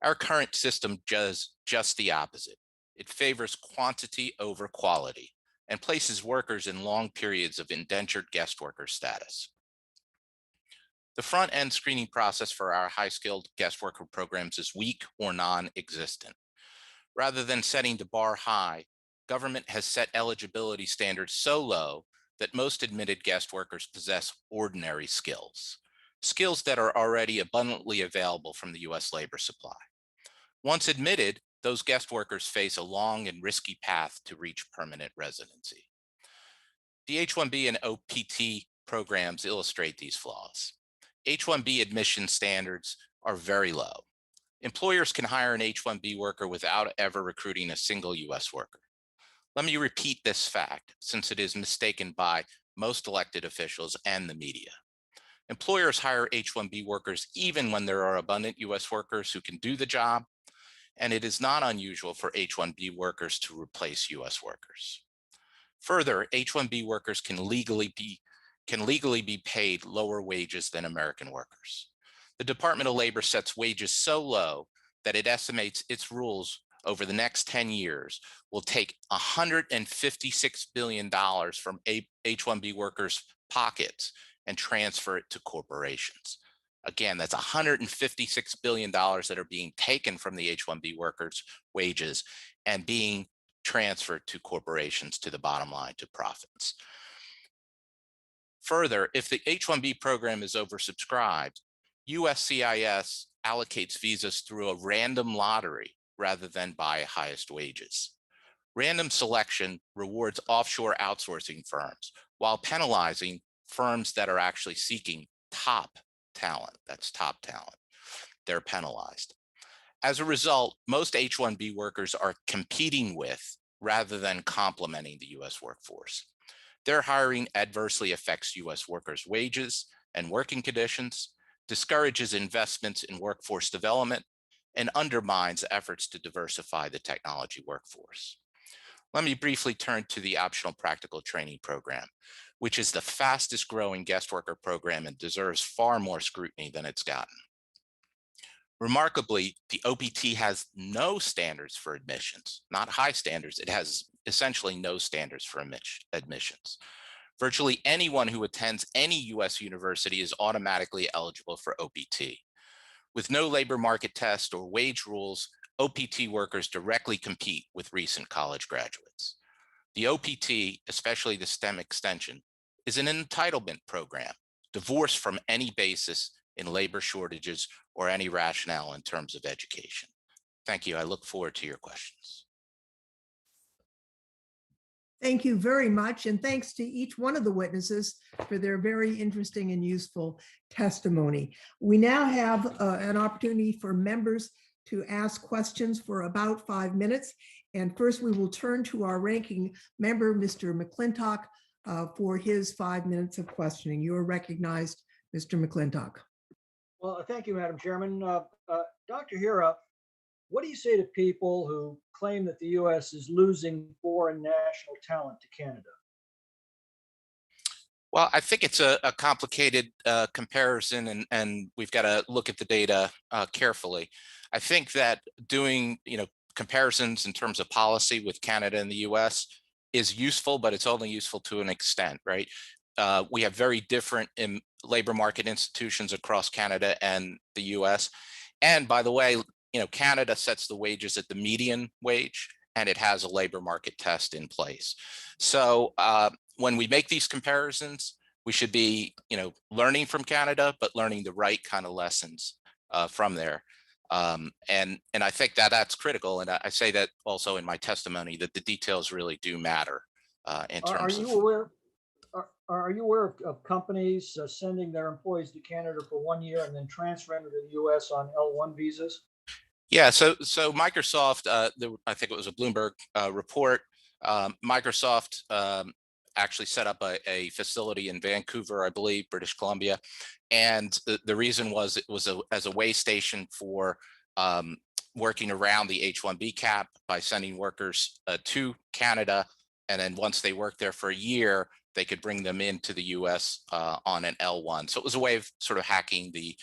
Our current system does just the opposite. It favors quantity over quality and places workers in long periods of indentured guest worker status. The front-end screening process for our high-skilled guest worker programs is weak or non-existent. Rather than setting the bar high, government has set eligibility standards so low that most admitted guest workers possess ordinary skills, skills that are already abundantly available from the U.S. labor supply. Once admitted, those guest workers face a long and risky path to reach permanent residency. The H-1B and OPT programs illustrate these flaws. H-1B admission standards are very low. Employers can hire an H-1B worker without ever recruiting a single U.S. worker. Let me repeat this fact, since it is mistaken by most elected officials and the media. Employers hire H-1B workers even when there are abundant U.S. workers who can do the job, and it is not unusual for H-1B workers to replace U.S. workers. Further, H-1B workers can legally be paid lower wages than American workers. The Department of Labor sets wages so low that it estimates its rules over the next 10 years will take $156 billion from H-1B workers' pockets and transfer it to corporations. Again, that's $156 billion that are being taken from the H-1B workers' wages and being transferred to corporations to the bottom line, to profits. Further, if the H-1B program is oversubscribed, USCIS allocates visas through a random lottery rather than by highest wages. Random selection rewards offshore outsourcing firms while penalizing firms that are actually seeking top talent. That's top talent. They're penalized. As a result, most H-1B workers are competing with rather than complementing the U.S. workforce. Their hiring adversely affects U.S. workers' wages and working conditions, discourages investments in workforce development, and undermines efforts to diversify the technology workforce. Let me briefly turn to the optional practical training program, which is the fastest growing guest worker program and deserves far more scrutiny than it's gotten. Remarkably, the OPT has no standards for admissions, not high standards. It has essentially no standards for admissions. Virtually anyone who attends any US university is automatically eligible for OPT. With no labor market test or wage rules, OPT workers directly compete with recent college graduates. The OPT, especially the STEM extension, is an entitlement program, divorced from any basis in labor shortages or any rationale in terms of education. Thank you. I look forward to your questions. Thank you very much. And thanks to each one of the witnesses for their very interesting and useful testimony. We now have an opportunity for members to ask questions for about 5 minutes. And first, we will turn to our ranking member, Mr. McClintock, for his 5 minutes of questioning. You are recognized, Mr. McClintock. Well, thank you, Madam Chairman. Dr. Hira, what do you say to people who claim that the U.S. is losing foreign national talent to Canada? Well, I think it's a complicated comparison, and we've got to look at the data carefully. I think that doing comparisons in terms of policy with Canada and the U.S. is useful, but it's only useful to an extent, right? We have very different labor market institutions across Canada and the U.S. And by the way, Canada sets the wages at the median wage, and it has a labor market test in place. So when we make these comparisons, we should be, learning from Canada, but learning the right kind of lessons from there. And I think that that's critical. And I say that also in my testimony, that the details really do matter in terms of. Are you aware of companies sending their employees to Canada for 1 year and then transferring to the U.S. on L1 visas? Yeah, so Microsoft, I think it was a Bloomberg report. Microsoft actually set up a facility in Vancouver, I believe, British Columbia, and the reason was it was as a way station for working around the H-1B cap by sending workers to Canada, and then once they worked there for a year, they could bring them into the U.S. On an L1. So it was a way of sort of hacking the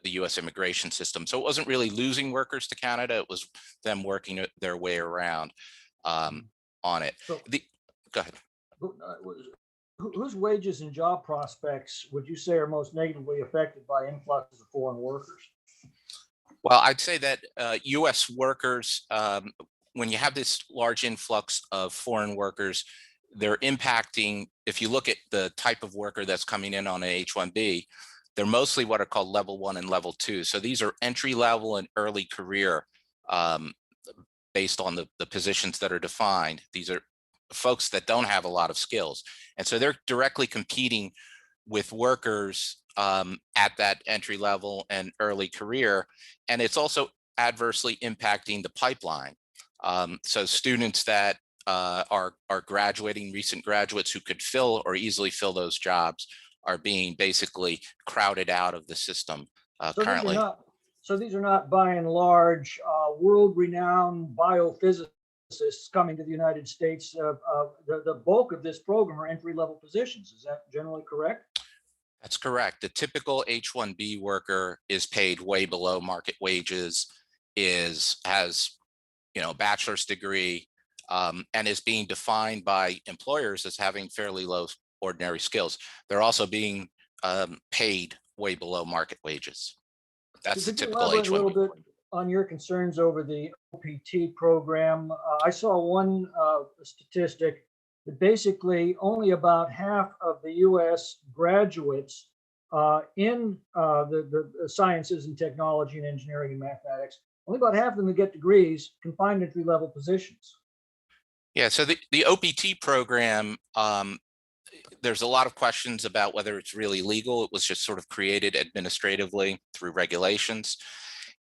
U.S. immigration system. So it wasn't really losing workers to Canada. It was them working their way around on it. So, go ahead. Whose wages and job prospects would you say are most negatively affected by influxes of foreign workers? Well, I'd say that U.S. workers, when you have this large influx of foreign workers, they're impacting, if you look at the type of worker that's coming in on an H-1B, they're mostly what are called level 1 and level 2. So these are entry level and early career based on the positions that are defined. These are folks that don't have a lot of skills. And so they're directly competing with workers at that entry level and early career. And it's also adversely impacting the pipeline. So students that are graduating, recent graduates who could fill or easily fill those jobs are being basically crowded out of the system currently. So these are not by and large world-renowned biophysicists coming to the United States. The bulk of this program are entry-level positions. Is that generally correct? That's correct. The typical H-1B worker is paid way below market wages, has a bachelor's degree, and is being defined by employers as having fairly low ordinary skills. They're also being paid way below market wages. That's the typical H-1B. A little bit on your concerns over the OPT program. I saw one statistic that basically only about half of the U.S. graduates in the sciences and technology and engineering and mathematics, only about half of them that get degrees can find entry-level positions. Yeah, so the OPT program, there's a lot of questions about whether it's really legal. It was just sort of created administratively through regulations.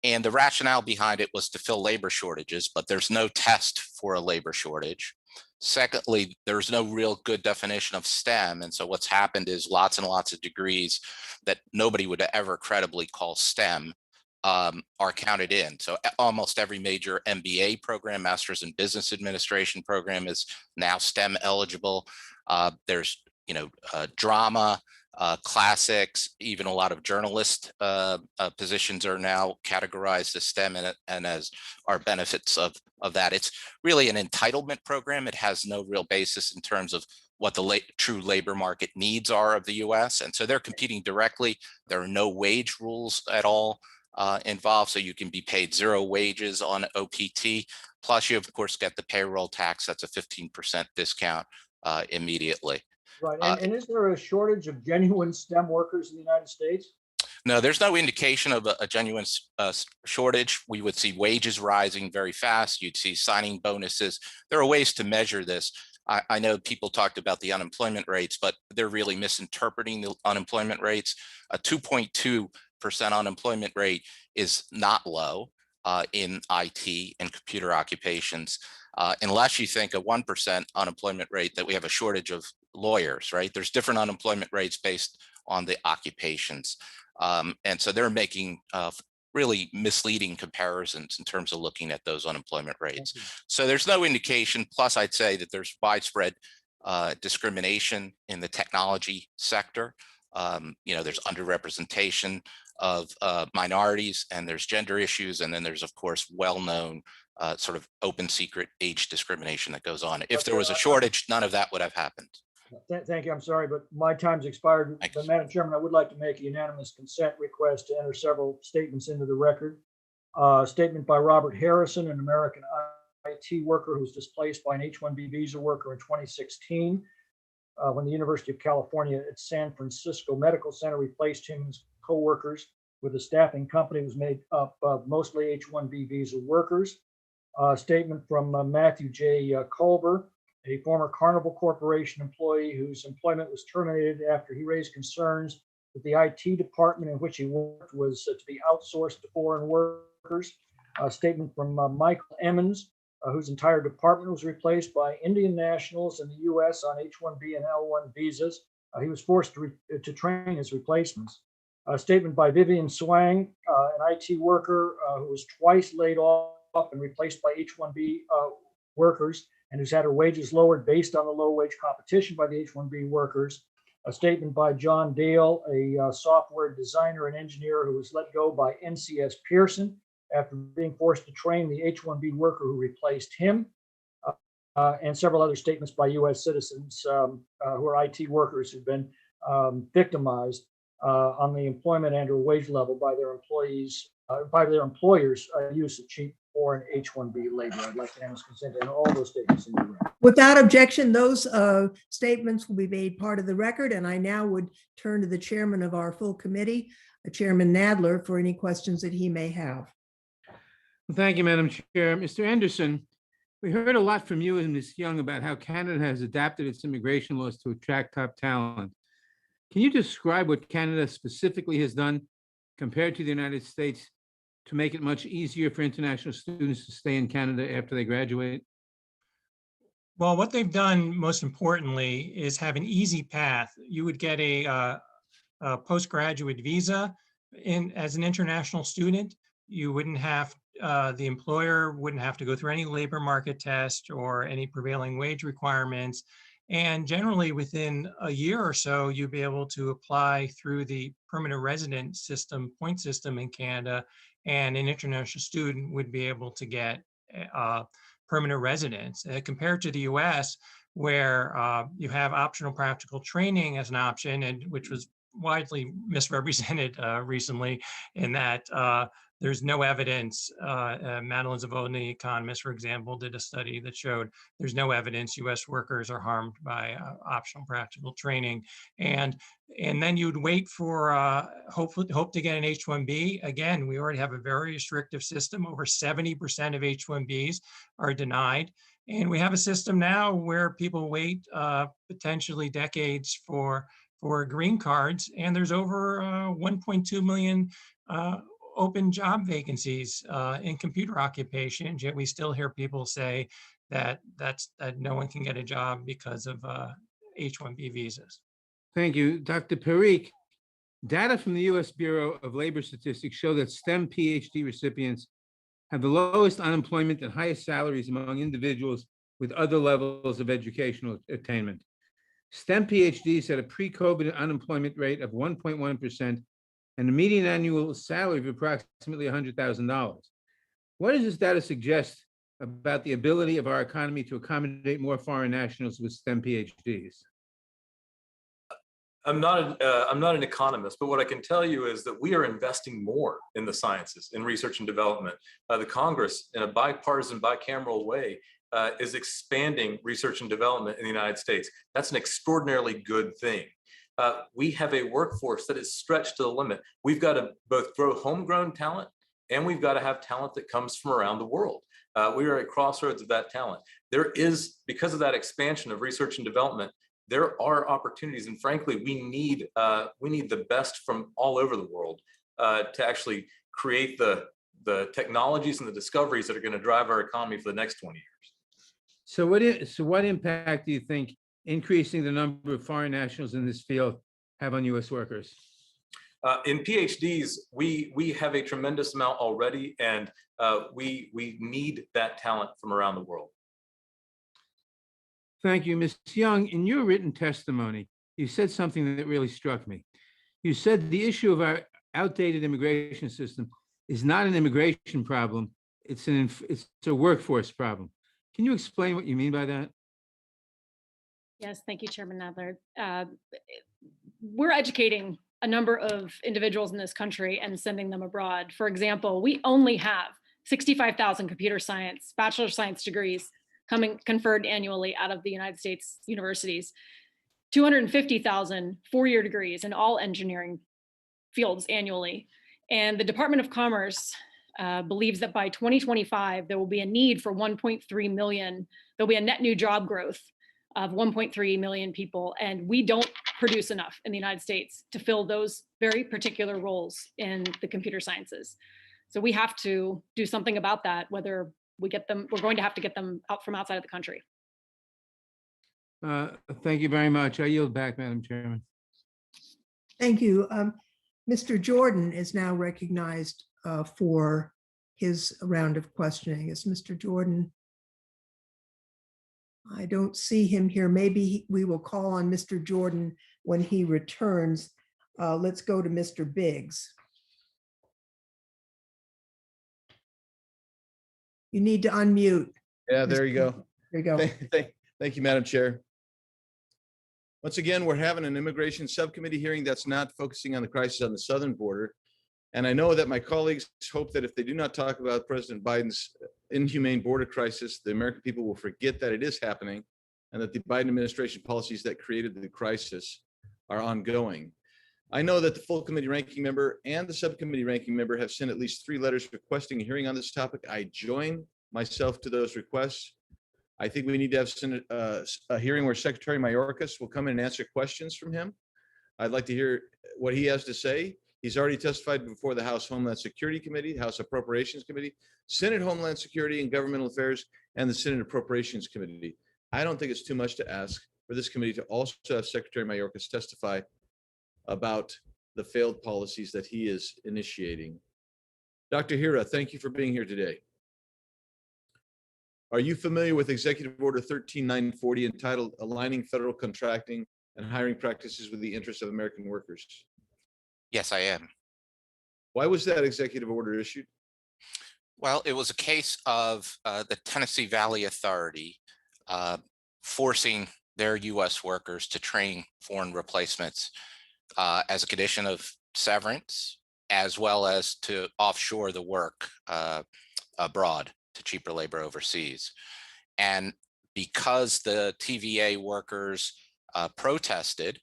And the rationale behind it was to fill labor shortages, but there's no test for a labor shortage. Secondly, there's no real good definition of STEM. And so what's happened is lots and lots of degrees that nobody would ever credibly call STEM are counted in. So almost every major MBA program, Master's in Business Administration program, is now STEM eligible. There's drama, Classics, even a lot of journalist positions are now categorized as STEM and as are benefits of that. It's really an entitlement program. It has no real basis in terms of what the true labor market needs are of the US. And so they're competing directly. There are no wage rules at all involved. So you can be paid zero wages on OPT. Plus you of course get the payroll tax. That's a 15% discount immediately. Right. And is there a shortage of genuine STEM workers in the United States? No, there's no indication of a genuine shortage. We would see wages rising very fast. You'd see signing bonuses. There are ways to measure this. I know people talked about the unemployment rates, but they're really misinterpreting the unemployment rates. A 2.2% unemployment rate is not low in IT and computer occupations, unless you think a 1% unemployment rate that we have a shortage of lawyers, right? There's different unemployment rates based on the occupations. And so they're making really misleading comparisons in terms of looking at those unemployment rates. So there's no indication. Plus, I'd say that there's widespread discrimination in the technology sector. There's underrepresentation of minorities, and there's gender issues, and then there's of course well-known sort of open secret age discrimination that goes on. If there was a shortage, none of that would have happened. Thank you. I'm sorry, but my time's expired. Thanks. But Madam Chairman, I would like to make a unanimous consent request to enter several statements into the record. Statement by Robert Harrison, an American IT worker who was displaced by an H-1B visa worker in 2016, when the University of California at San Francisco Medical Center replaced him and his co-workers with a staffing company that was made up of mostly H-1B visa workers. Statement from Matthew J. Culver, a former Carnival Corporation employee whose employment was terminated after he raised concerns that the IT department in which he worked was to be outsourced to foreign workers. A statement from Michael Emmons, whose entire department was replaced by Indian nationals in the US on H-1B and L-1 visas. He was forced to train his replacements. A statement by Vivian Swang, an IT worker who was twice laid off and replaced by H-1B workers, and who's had her wages lowered based on the low wage competition by the H-1B workers. A statement by John Dale, a software designer and engineer who was let go by NCS Pearson after being forced to train the H-1B worker who replaced him. And several other statements by US citizens who are IT workers who've been victimized on the employment and or wage level by their employees, by their employers' use of cheap foreign H-1B labor. I'd like to ask consent to all those statements in the record. Without objection, those statements will be made part of the record. And I now would turn to the chairman of our full committee, Chairman Nadler, for any questions that he may have. Thank you, Madam Chair. Mr. Anderson, we heard a lot from you and Ms. Young about how Canada has adapted its immigration laws to attract top talent. Can you describe what Canada specifically has done compared to the United States to make it much easier for international students to stay in Canada after they graduate? Well, what they've done most importantly is have an easy path. You would get a postgraduate visa as an international student. You wouldn't have, the employer wouldn't have to go through any labor market test or any prevailing wage requirements. And generally within a year or so, you'd be able to apply through the permanent resident system, point system in Canada, and an international student would be able to get permanent residence. Compared to the US, where you have optional practical training as an option, and which was widely misrepresented recently in that there's no evidence. Madeline Zavodny, economist, for example, did a study that showed there's no evidence US workers are harmed by optional practical training. And then you'd wait for, hope to get an H-1B. Again, we already have a very restrictive system. Over 70% of H-1Bs are denied. And we have a system now where people wait potentially decades for green cards. And there's over 1.2 million open job vacancies in computer occupations, yet we still hear people say that no one can get a job because of H-1B visas. Thank you. Dr. Parikh, data from the U.S. Bureau of Labor Statistics show that STEM PhD recipients have the lowest unemployment and highest salaries among individuals with other levels of educational attainment. STEM PhDs had a pre-COVID unemployment rate of 1.1% and a median annual salary of approximately $100,000. What does this data suggest about the ability of our economy to accommodate more foreign nationals with STEM PhDs? I'm not an economist, but what I can tell you is that we are investing more in the sciences, in research and development. The Congress, in a bipartisan, bicameral way, is expanding research and development in the United States. That's an extraordinarily good thing. We have a workforce that is stretched to the limit. We've got to both grow homegrown talent, and we've got to have talent that comes from around the world. We are at crossroads of that talent. There is, because of that expansion of research and development, there are opportunities, and frankly, we need the best from all over the world to actually create the technologies and the discoveries that are going to drive our economy for the next 20 years. So what impact do you think increasing the number of foreign nationals in this field have on U.S. workers? In PhDs, we have a tremendous amount already, and we need that talent from around the world. Thank you, Ms. Young. In your written testimony, you said something that really struck me. You said the issue of our outdated immigration system is not an immigration problem, it's a workforce problem. Can you explain what you mean by that? Yes, thank you, Chairman Nadler. We're educating a number of individuals in this country and sending them abroad. For example, we only have 65,000 computer science, bachelor of science degrees conferred annually out of the United States universities, 250,000 four-year degrees in all engineering fields annually. And the Department of Commerce believes that by 2025, there will be a need for 1.3 million, there'll be a net new job growth of 1.3 million people. And we don't produce enough in the United States to fill those very particular roles in the computer sciences. So we have to do something about that, whether we get them, we're going to have to get them out from outside of the country. Thank you very much. I yield back, Madam Chairman. Thank you. Mr. Jordan is now recognized for his round of questioning. Is Mr. Jordan? I don't see him here. Maybe we will call on Mr. Jordan when he returns. Let's go to Mr. Biggs. You need to unmute. Yeah, there you go. There you go. Thank you, Madam Chair. Once again, we're having an immigration subcommittee hearing that's not focusing on the crisis on the southern border. And I know that my colleagues hope that if they do not talk about President Biden's inhumane border crisis, the American people will forget that it is happening and that the Biden administration policies that created the crisis are ongoing. I know that the full committee ranking member and the subcommittee ranking member have sent at least 3 letters requesting a hearing on this topic. I join myself to those requests. I think we need to have a hearing where Secretary Mayorkas will come in and answer questions from him. I'd like to hear what he has to say. He's already testified before the House Homeland Security Committee, House Appropriations Committee, Senate Homeland Security and Governmental Affairs, and the Senate Appropriations Committee. I don't think it's too much to ask for this committee to also have Secretary Mayorkas testify about the failed policies that he is initiating. Dr. Hira, thank you for being here today. Are you familiar with Executive Order 13940 entitled Aligning Federal Contracting and Hiring Practices with the Interests of American Workers? Yes, I am. Why was that executive order issued? Well, it was a case of the Tennessee Valley Authority forcing their U.S. workers to train foreign replacements as a condition of severance, as well as to offshore the work abroad to cheaper labor overseas. And because the TVA workers protested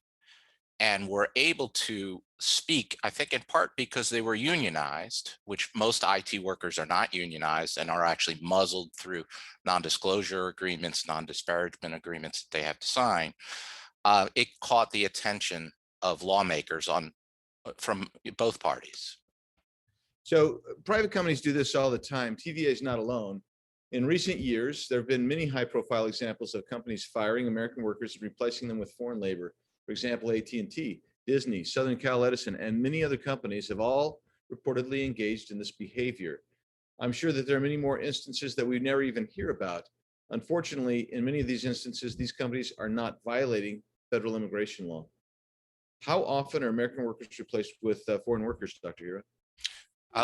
and were able to speak, I think in part because they were unionized, which most IT workers are not unionized and are actually muzzled through non-disclosure agreements, non-disparagement agreements that they have to sign, it caught the attention of lawmakers from both parties. So private companies do this all the time. TVA is not alone. In recent years, there have been many high-profile examples of companies firing American workers and replacing them with foreign labor. For example, AT&T, Disney, Southern Cal Edison, and many other companies have all reportedly engaged in this behavior. I'm sure that there are many more instances that we never even hear about. Unfortunately, in many of these instances, these companies are not violating federal immigration law. How often are American workers replaced with foreign workers, Dr. Hira?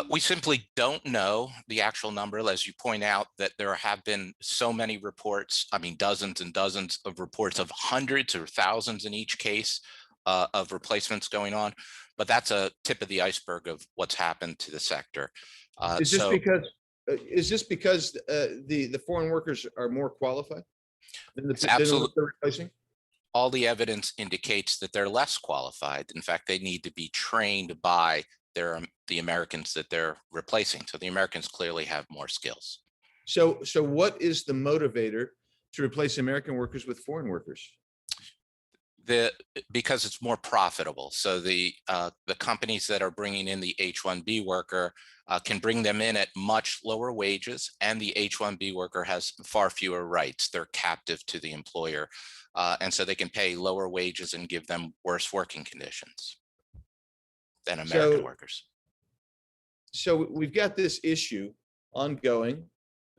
We simply don't know the actual number, as you point out, that there have been so many reports, I mean, dozens and dozens of reports of hundreds or thousands in each case of replacements going on. But that's a tip of the iceberg of what's happened to the sector. Is this because the foreign workers are more qualified than the It's than what absolute- they're replacing? all the evidence indicates that they're less qualified. In fact, they need to be trained by the Americans that they're replacing. So the Americans clearly have more skills. So what is the motivator to replace American workers with foreign workers? Because it's more profitable. So the companies that are bringing in the H-1B worker can bring them in at much lower wages, and the H-1B worker has far fewer rights. They're captive to the employer. And so they can pay lower wages and give them worse working conditions than American workers. So we've got this issue ongoing.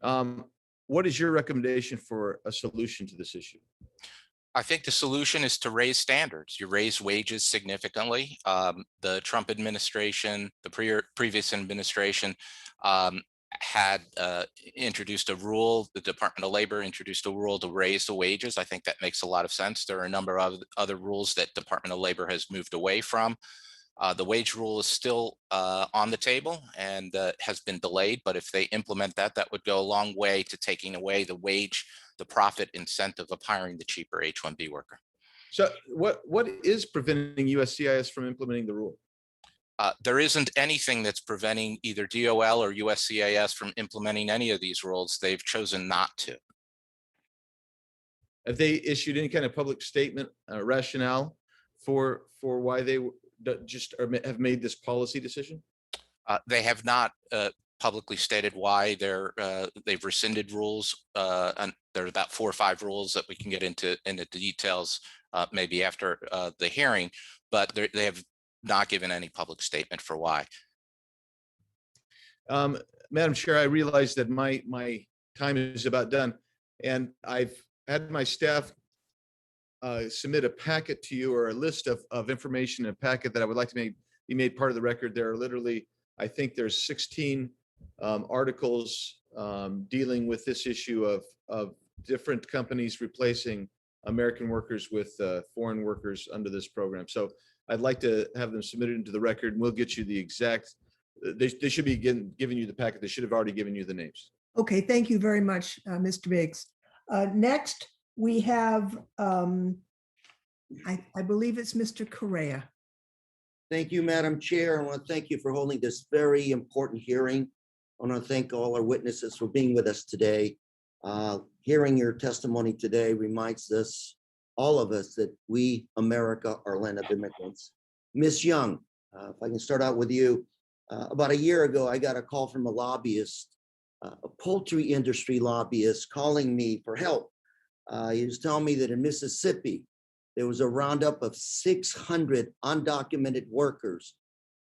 What is your recommendation for a solution to this issue? I think the solution is to raise standards. You raise wages significantly. The Trump administration, the previous administration had introduced a rule, the Department of Labor introduced a rule to raise the wages. I think that makes a lot of sense. There are a number of other rules that Department of Labor has moved away from. The wage rule is still on the table and has been delayed, but if they implement that, that would go a long way to taking away the profit incentive of hiring the cheaper H-1B worker. So what is preventing USCIS from implementing the rule? There isn't anything that's preventing either DOL or USCIS from implementing any of these rules. They've chosen not to. Have they issued any kind of public statement, rationale for why they have made this policy decision? They have not publicly stated why they've rescinded rules. And there's about 4 or 5 rules that we can get into the details maybe after the hearing, but they have not given any public statement for why. Madam Chair, I realize that my time is about done, and I've had my staff submit a packet to you, or a list of information, a packet that I would like to be made part of the record. There are literally, I think there's 16 articles dealing with this issue of different companies replacing American workers with foreign workers under this program. So I'd like to have them submitted into the record, and we'll get you the exact, they should be giving you the packet. They should have already given you the names. Okay, thank you very much, Mr. Biggs. Next, we have, I believe it's Mr. Correa. Thank you, Madam Chair. I want to thank you for holding this very important hearing. I want to thank all our witnesses for being with us today. Hearing your testimony today reminds us, all of us, that we, America, are a land of immigrants. Ms. Young, if I can start out with you. About a year ago, I got a call from a lobbyist, a poultry industry lobbyist, calling me for help. He was telling me that in Mississippi, there was a roundup of 600 undocumented workers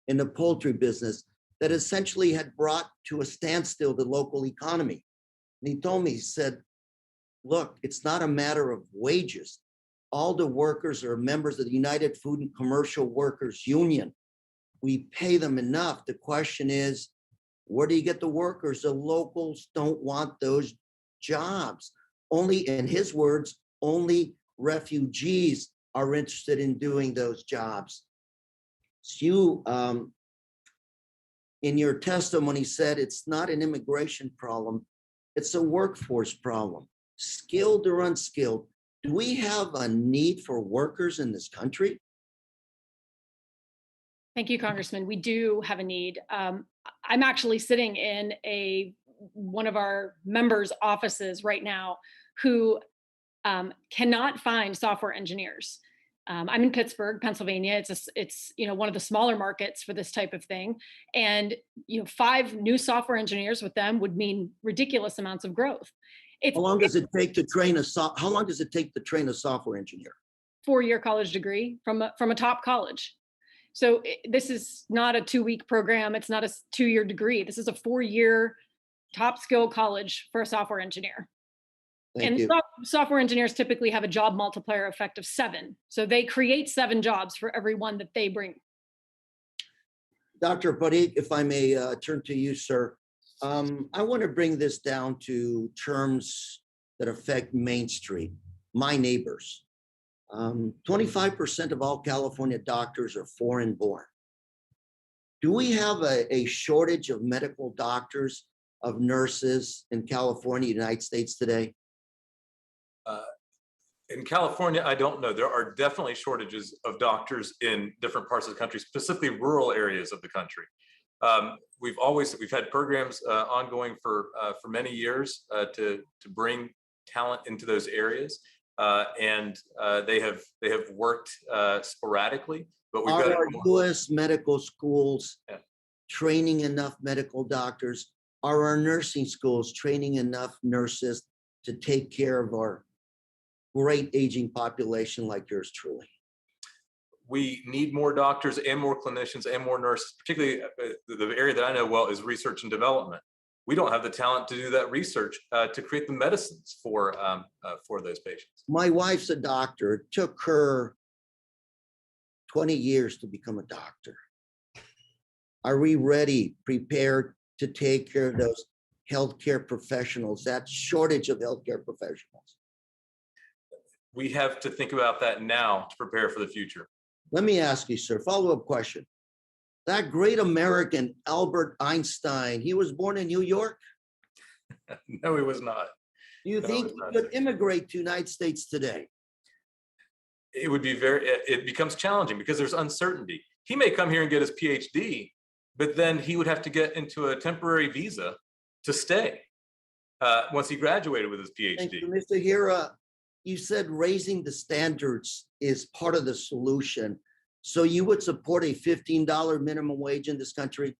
in the poultry business that essentially had brought to a standstill the local economy. And he told me, he said, look, it's not a matter of wages. All the workers are members of the United Food and Commercial Workers Union. We pay them enough. The question is, where do you get the workers? The locals don't want those jobs. Only, in his words, only refugees are interested in doing those jobs. So you, in your testimony, said it's not an immigration problem, it's a workforce problem, skilled or unskilled. Do we have a need for workers in this country? Thank you, Congressman. We do have a need. I'm actually sitting in one of our members' offices right now who cannot find software engineers. I'm in Pittsburgh, Pennsylvania. It's one of the smaller markets for this type of thing, and 5 new software engineers with them would mean ridiculous amounts of growth. How long does it take to train a software engineer? 4-year college degree from a top college. So this is not a 2-week program. It's not a 2-year degree. This is a 4-year top skill college for a software engineer. Thank And you. software engineers typically have a job multiplier effect of 7. So they create 7 jobs for every one that they bring. Dr. Parikh, if I may turn to you, sir. I want to bring this down to terms that affect Main Street, my neighbors. 25% of all California doctors are foreign born. Do we have a shortage of medical doctors, of nurses in California, United States today? In California, I don't know. There are definitely shortages of doctors in different parts of the country, specifically rural areas of the country. We've had programs ongoing for many years to bring talent into those areas, and they have worked sporadically. But we've got Are our U.S. medical schools training enough medical doctors? Are our nursing schools training enough nurses to take care of our great aging population like yours truly? We need more doctors and more clinicians and more nurses, particularly the area that I know well is research and development. We don't have the talent to do that research to create the medicines for those patients. My wife's a doctor. It took her 20 years to become a doctor. Are we ready, prepared to take care of those healthcare professionals, that shortage of healthcare professionals? We have to think about that now to prepare for the future. Let me ask you, sir, follow-up question. That great American, Albert Einstein, he was born in New York? No, he was not. Do you think he could immigrate to the United States today? It would be it becomes challenging because there's uncertainty. He may come here and get his PhD, but then he would have to get into a temporary visa to stay once he graduated with his PhD. Thank you, Mr. Hira. You said raising the standards is part of the solution. So you would support a $15 minimum wage in this country?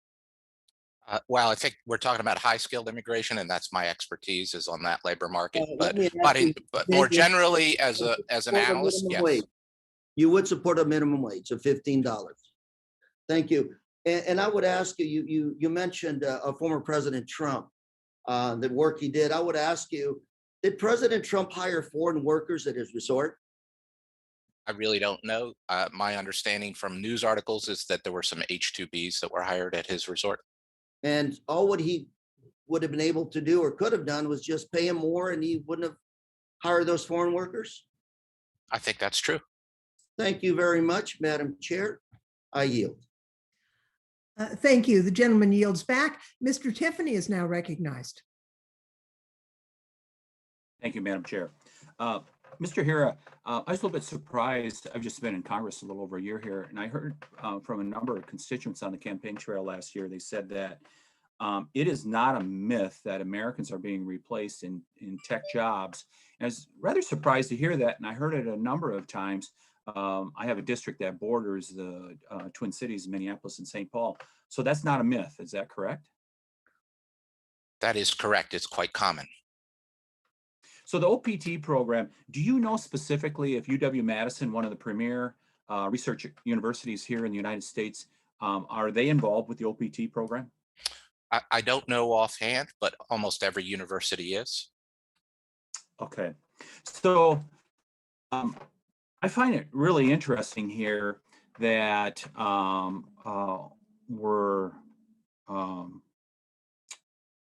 Well, I think we're talking about high-skilled immigration, and that's my expertise is on that labor market. Let me ask But you, more Daniel, generally, as an support a analyst, minimum yes. wage. You would support a minimum wage of $15. Thank you. And I would ask you, you mentioned a former President Trump, the work he did. I would ask you, did President Trump hire foreign workers at his resort? I really don't know. My understanding from news articles is that there were some H-2Bs that were hired at his resort. And all what he would have been able to do or could have done was just pay him more and he wouldn't have hired those foreign workers? I think that's true. Thank you very much, Madam Chair. I yield. Thank you. The gentleman yields back. Mr. Tiffany is now recognized. Thank you, Madam Chair. Mr. Hira, I was a little bit surprised. I've just been in Congress a little over a year here, and I heard from a number of constituents on the campaign trail last year. They said that it is not a myth that Americans are being replaced in tech jobs. And I was rather surprised to hear that, and I heard it a number of times. I have a district that borders the Twin Cities, Minneapolis and St. Paul. So that's not a myth. Is that correct? That is correct. It's quite common. So the OPT program, do you know specifically if UW-Madison, one of the premier research universities here in the United States, are they involved with the OPT program? I don't know offhand, but almost every university is. Okay. So I find it really interesting here that we're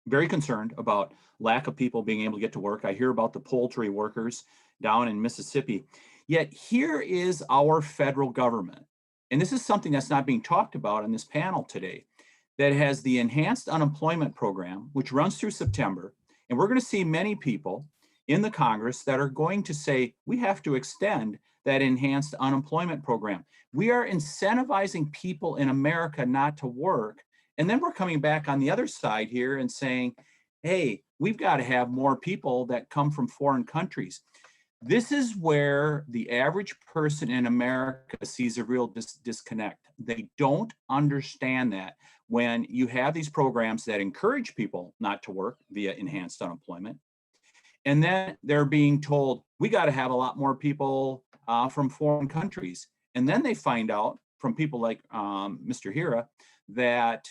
very concerned about lack of people being able to get to work. I hear about the poultry workers down in Mississippi. Yet here is our federal government, and this is something that's not being talked about in this panel today, that has the enhanced unemployment program, which runs through September. And we're going to see many people in the Congress that are going to say, we have to extend that enhanced unemployment program. We are incentivizing people in America not to work. And then we're coming back on the other side here and saying, hey, we've got to have more people that come from foreign countries. This is where the average person in America sees a real disconnect. They don't understand that when you have these programs that encourage people not to work via enhanced unemployment, and then they're being told, we got to have a lot more people from foreign countries. And then they find out from people like Mr. Hira that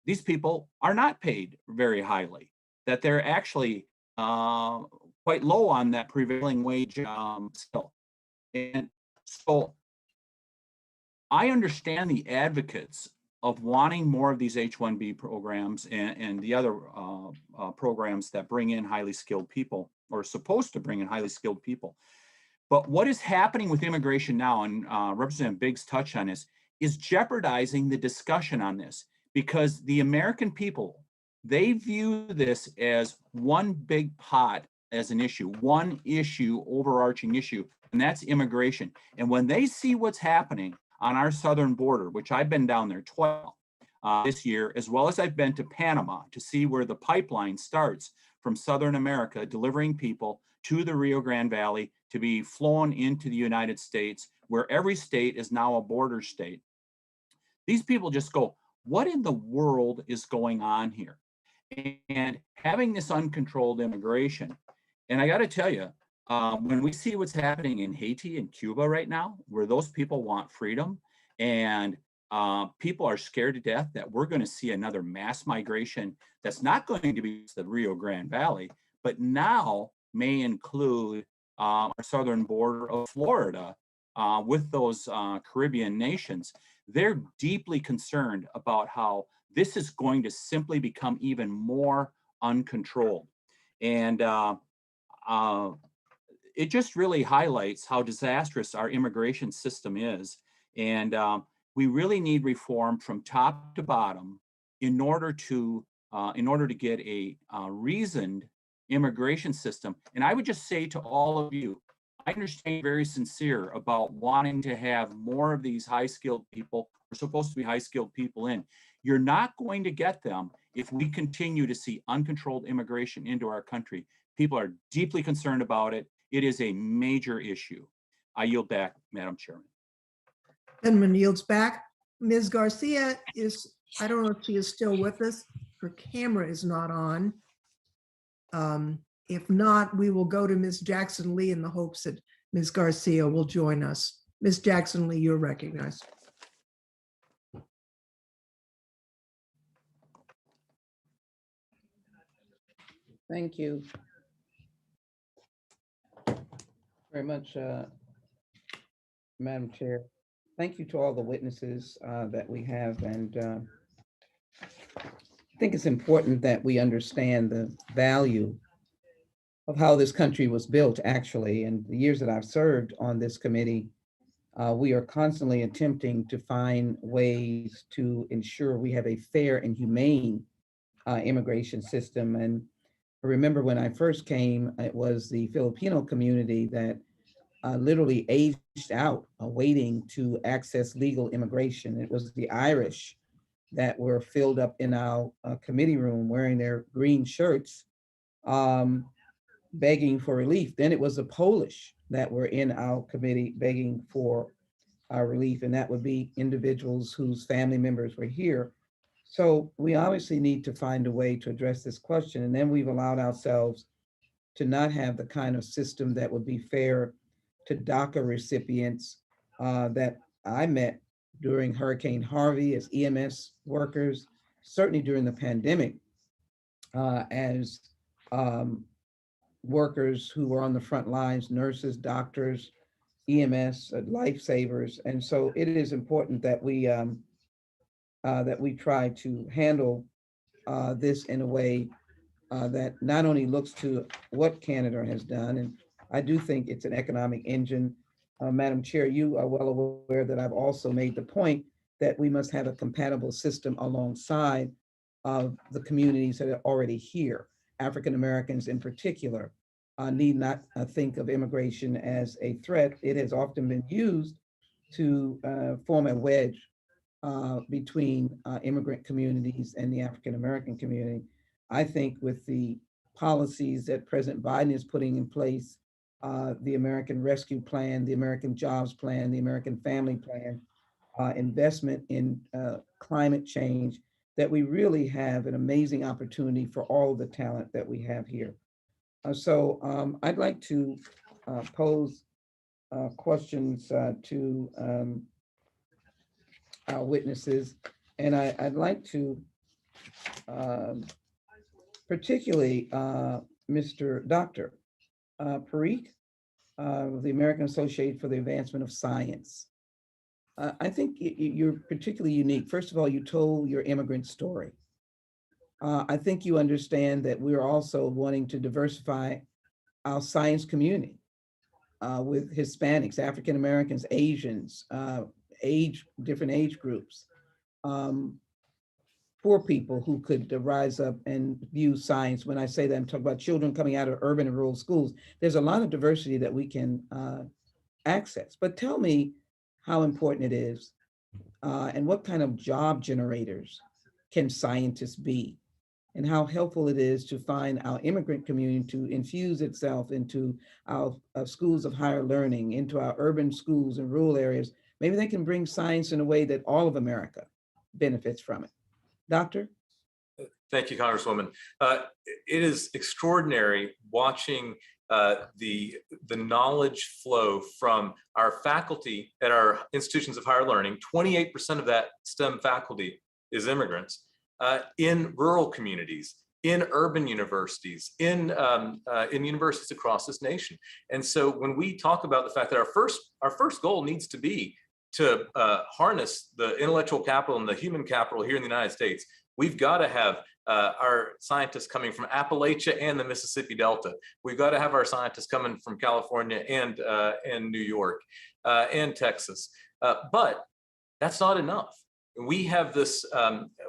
these people are not paid very highly, that they're actually quite low on that prevailing wage scale. And so I understand the advocates of wanting more of these H-1B programs and the other programs that bring in highly skilled people, or are supposed to bring in highly skilled people. But what is happening with immigration now, and Representative Biggs touched on this, is jeopardizing the discussion on this, because the American people, they view this as one big pot as an issue, one issue, overarching issue, and that's immigration. And when they see what's happening on our southern border, which I've been down there twice this year, as well as I've been to Panama to see where the pipeline starts from Southern America, delivering people to the Rio Grande Valley to be flown into the United States, where every state is now a border state. These people just go, what in the world is going on here? And having this uncontrolled immigration, and I got to tell you, when we see what's happening in Haiti and Cuba right now, where those people want freedom, and people are scared to death that we're going to see another mass migration that's not going to be the Rio Grande Valley, but now may include our southern border of Florida with those Caribbean nations. They're deeply concerned about how this is going to simply become even more uncontrolled. And it just really highlights how disastrous our immigration system is. And we really need reform from top to bottom in order to get a reasoned immigration system. And I would just say to all of you, I understand you're very sincere about wanting to have more of these high-skilled people, or supposed to be high-skilled people in. You're not going to get them if we continue to see uncontrolled immigration into our country. People are deeply concerned about it. It is a major issue. I yield back, Madam Chairman. Gentleman yields back. Ms. Garcia is, I don't know if she is still with us. Her camera is not on. If not, we will go to Ms. Jackson Lee in the hopes that Ms. Garcia will join us. Ms. Jackson Lee, you're recognized. Thank you very much, Madam Chair. Thank you to all the witnesses that we have. And I think it's important that we understand the value of how this country was built, actually. And the years that I've served on this committee, we are constantly attempting to find ways to ensure we have a fair and humane immigration system. And I remember when I first came, it was the Filipino community that literally aged out, waiting to access legal immigration. It was the Irish that were filled up in our committee room wearing their green shirts, begging for relief. Then it was the Polish that were in our committee begging for our relief, and that would be individuals whose family members were here. So we obviously need to find a way to address this question. And then we've allowed ourselves to not have the kind of system that would be fair to DACA recipients that I met during Hurricane Harvey as EMS workers, certainly during the pandemic as workers who were on the front lines, nurses, doctors, EMS, lifesavers. And so it is important that we try to handle this in a way that not only looks to what Canada has done, and I do think it's an economic engine. Madam Chair, you are well aware that I've also made the point that we must have a compatible system alongside of the communities that are already here. African Americans in particular need not think of immigration as a threat. It has often been used to form a wedge between immigrant communities and the African American community. I think with the policies that President Biden is putting in place, the American Rescue Plan, the American Jobs Plan, the American Family Plan, investment in climate change, that we really have an amazing opportunity for all the talent that we have here. So I'd like to pose questions to our witnesses, and I'd like to particularly Mr. Doctor, Parikh, of the American Association for the Advancement of Science. I think you're particularly unique. First of all, you told your immigrant story. I think you understand that we're also wanting to diversify our science community with Hispanics, African Americans, Asians, different age groups, poor people who could rise up and view science. When I say that, I'm talking about children coming out of urban and rural schools. There's a lot of diversity that we can access. But tell me how important it is and what kind of job generators can scientists be, and how helpful it is to find our immigrant community to infuse itself into our schools of higher learning, into our urban schools and rural areas. Maybe they can bring science in a way that all of America benefits from it. Doctor? Thank you, Congresswoman. It is extraordinary watching the knowledge flow from our faculty at our institutions of higher learning. 28% of that STEM faculty is immigrants. In rural communities, in urban universities, in universities across this nation. And so when we talk about the fact that our first goal needs to be to harness the intellectual capital and the human capital here in the United States, we've got to have our scientists coming from Appalachia and the Mississippi Delta. We've got to have our scientists coming from California and New York and Texas. But that's not enough. We have this,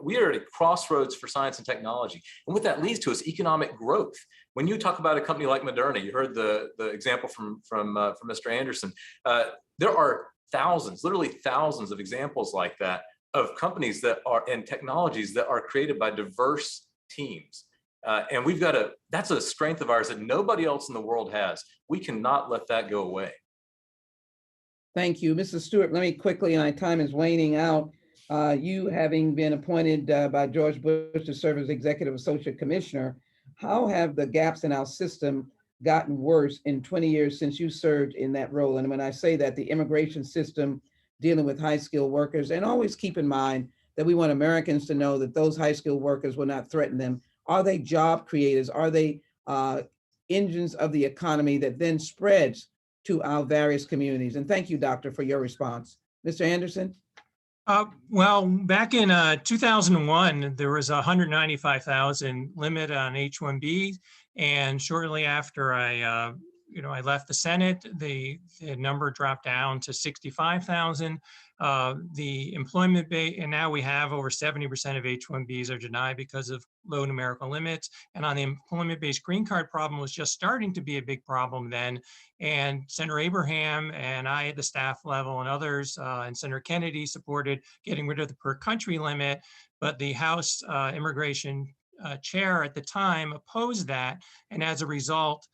we are at a crossroads for science and technology. And what that leads to is economic growth. When you talk about a company like Moderna, you heard the example from Mr. Anderson, there are thousands, literally thousands of examples like that of companies that are, and technologies that are created by diverse teams. And we've got that's a strength of ours that nobody else in the world has. We cannot let that go away. Thank you. Mrs. Stewart, let me quickly, my time is waning out. You having been appointed by George Bush to serve as Executive Associate Commissioner, how have the gaps in our system gotten worse in 20 years since you served in that role? And when I say that, the immigration system dealing with high-skilled workers, and always keep in mind that we want Americans to know that those high-skilled workers will not threaten them. Are they job creators? Are they engines of the economy that then spreads to our various communities? And thank you, Doctor, for your response. Mr. Anderson? Well, back in 2001, there was a 195,000 limit on H-1B, and shortly after I left the Senate, the number dropped down to 65,000. The employment base, and now we have over 70% of H-1Bs are denied because of low numerical limits. And on the employment-based green card problem was just starting to be a big problem then. And Senator Abraham and I at the staff level and others, and Senator Kennedy supported getting rid of the per country limit, but the House immigration chair at the time opposed that. And as a result,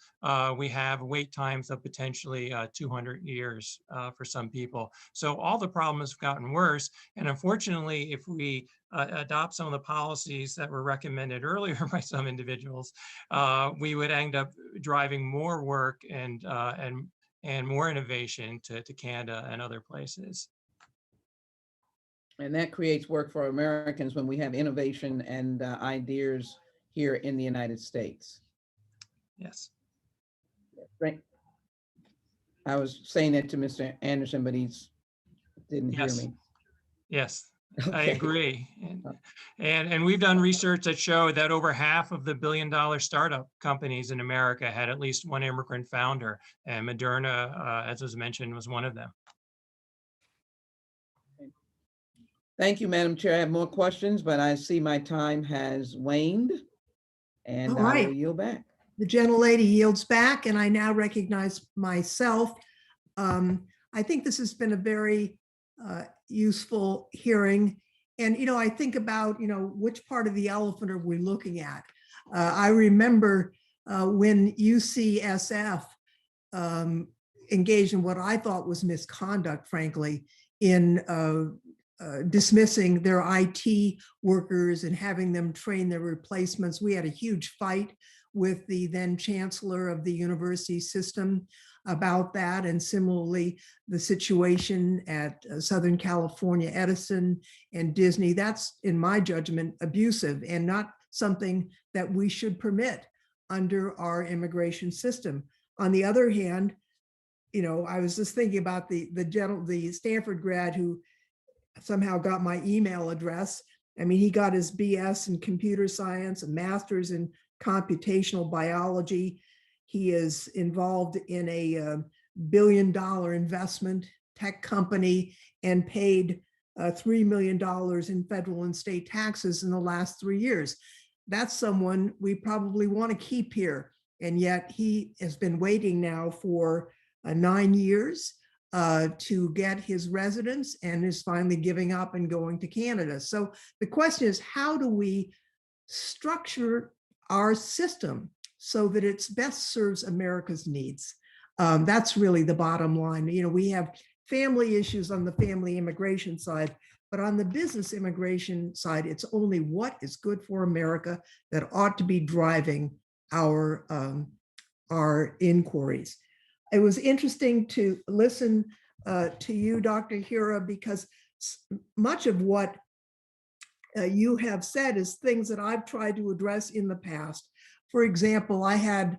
we have wait times of potentially 200 years for some people. So all the problems have gotten worse. And unfortunately, if we adopt some of the policies that were recommended earlier by some individuals, we would end up driving more work and more innovation to Canada and other places. And that creates work for Americans when we have innovation and ideas here in the United States. Yes. Right. I was saying that to Mr. Anderson, but didn't hear me. Yes, Okay. I agree. And we've done research that showed that over half of the billion-dollar startup companies in America had at least one immigrant founder, and Moderna, as was mentioned, was one of them. Thank you, Madam Chair. I have more questions, but I see my time has waned, and All right. I will yield back. The gentlelady yields back, and I now recognize myself. I think this has been a very useful hearing. And, I think about, which part of the elephant are we looking at? I remember when UCSF engaged in what I thought was misconduct, frankly, in dismissing their IT workers and having them train their replacements. We had a huge fight with the then chancellor of the university system about that. And similarly, the situation at Southern California Edison and Disney, that's, in my judgment, abusive and not something that we should permit under our immigration system. On the other hand, I was just thinking about the Stanford grad who somehow got my email address. I mean, he got his BS in computer science, a master's in computational biology. He is involved in a $1 billion investment tech company and paid $3 million in federal and state taxes in the last 3 years. That's someone we probably want to keep here. And yet he has been waiting now for 9 years to get his residence and is finally giving up and going to Canada. So the question is, how do we structure our system so that it best serves America's needs? That's really the bottom line. We have family issues on the family immigration side, but on the business immigration side, it's only what is good for America that ought to be driving our inquiries. It was interesting to listen to you, Dr. Hira, because much of what you have said is things that I've tried to address in the past. For example, I had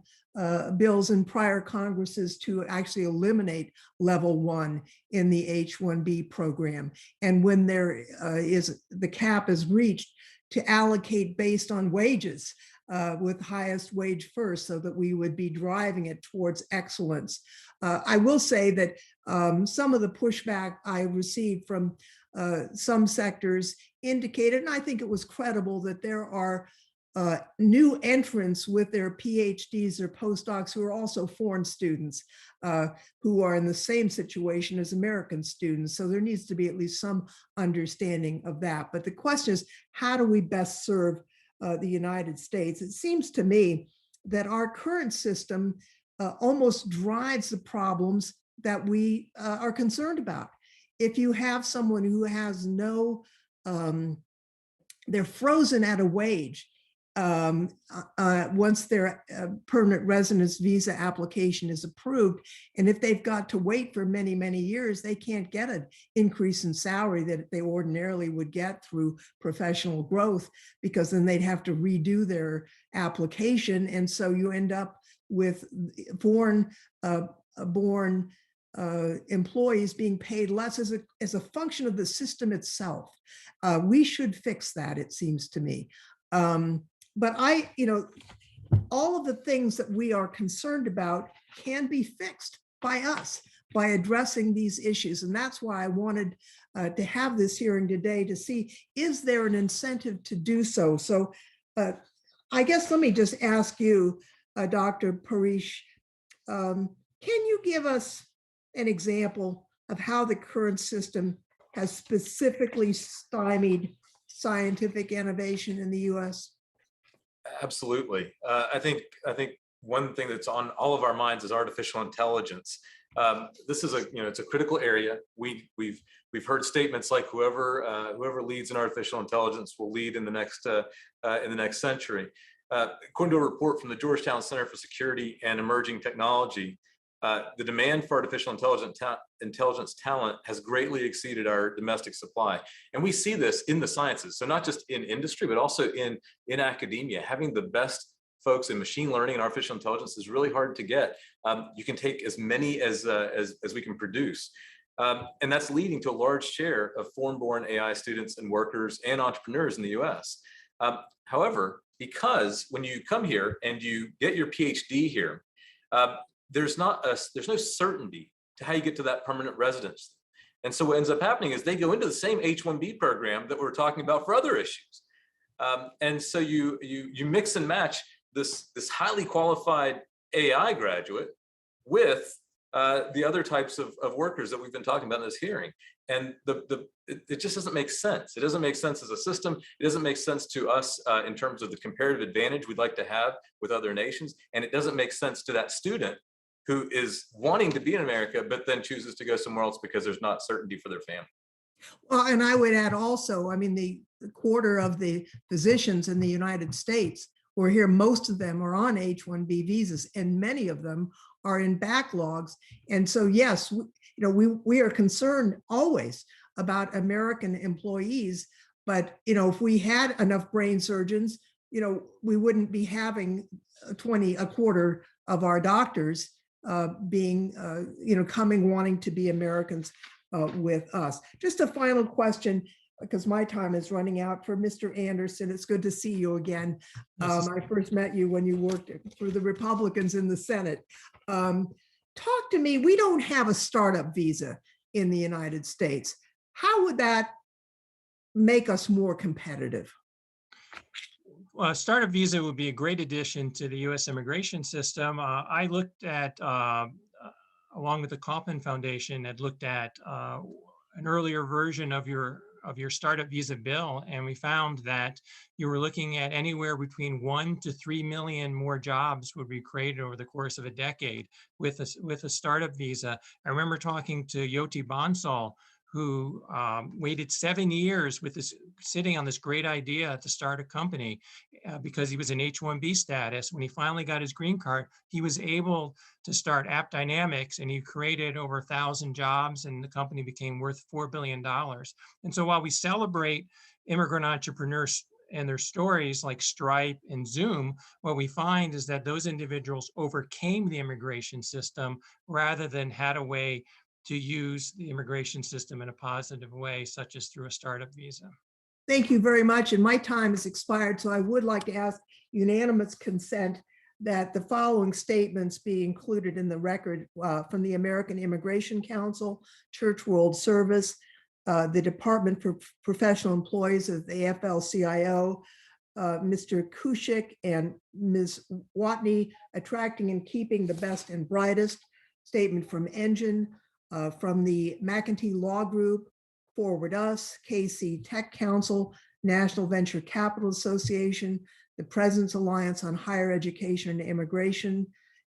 bills in prior Congresses to actually eliminate level 1 in the H-1B program. And when there is the cap is reached, to allocate based on wages with highest wage first, so that we would be driving it towards excellence. I will say that some of the pushback I received from some sectors indicated, and I think it was credible, that there are new entrants with their PhDs or postdocs who are also foreign students who are in the same situation as American students. So there needs to be at least some understanding of that. But the question is, how do we best serve the United States? It seems to me that our current system almost drives the problems that we are concerned about. If you have someone who has they're frozen at a wage once their permanent residence visa application is approved. And if they've got to wait for many, many years, they can't get an increase in salary that they ordinarily would get through professional growth, because then they'd have to redo their application. And so you end up with foreign born employees being paid less as a function of the system itself. We should fix that, it seems to me. But all of the things that we are concerned about can be fixed by us by addressing these issues. And that's why I wanted to have this hearing today, to see, is there an incentive to do so? So I guess let me just ask you, Dr. Parrish, can you give us an example of how the current system has specifically stymied scientific innovation in the US? Absolutely. I think one thing that's on all of our minds is artificial intelligence. This is it's a critical area. We've heard statements like whoever leads in artificial intelligence will lead in the next century. According to a report from the Georgetown Center for Security and Emerging Technology, the demand for artificial intelligence talent has greatly exceeded our domestic supply. And we see this in the sciences. So not just in industry, but also in academia. Having the best folks in machine learning and artificial intelligence is really hard to get. You can take as many as we can produce. And that's leading to a large share of foreign-born AI students and workers and entrepreneurs in the US. However, because when you come here and you get your PhD here, there's no certainty to how you get to that permanent residence. And so what ends up happening is they go into the same H-1B program that we're talking about for other issues. And so you mix and match this highly qualified AI graduate with the other types of workers that we've been talking about in this hearing. And it just doesn't make sense. It doesn't make sense as a system. It doesn't make sense to us in terms of the comparative advantage we'd like to have with other nations. And it doesn't make sense to that student who is wanting to be in America, but then chooses to go somewhere else because there's not certainty for their family. Well, and I would add also, I mean, the quarter of the physicians in the United States who are here, most of them are on H-1B visas, and many of them are in backlogs. And so, yes, we are concerned always about American employees, but if we had enough brain surgeons, we wouldn't be having a quarter of our doctors being, coming, wanting to be Americans with us. Just a final question, because my time is running out, for Mr. Anderson. It's good to see you again. I first met you when you worked for the Republicans in the Senate. Talk to me. We don't have a startup visa in the United States. How would that make us more competitive? Well, a startup visa would be a great addition to the U.S. immigration system. I looked at, along with the Kauffman Foundation, had looked at an earlier version of your startup visa bill, and we found that you were looking at anywhere between 1 to 3 million more jobs would be created over the course of a decade with a startup visa. I remember talking to Yoti Bansal, who waited 7 years with this, sitting on this great idea to start a company because he was in H-1B status. When he finally got his green card, he was able to start App Dynamics, and he created over 1,000 jobs, and the company became worth $4 billion. And so while we celebrate immigrant entrepreneurs and their stories like Stripe and Zoom, what we find is that those individuals overcame the immigration system rather than had a way to use the immigration system in a positive way, such as through a startup visa. Thank you very much. And my time has expired, so I would like to ask unanimous consent that the following statements be included in the record from the American Immigration Council, Church World Service, the Department for Professional Employees of the AFL-CIO, Mr. Kushik and Ms. Watney, attracting and keeping the best and brightest. Statement from Engine, from the McEntee Law Group, Forward Us, KC Tech Council, National Venture Capital Association, the President's Alliance on Higher Education and Immigration,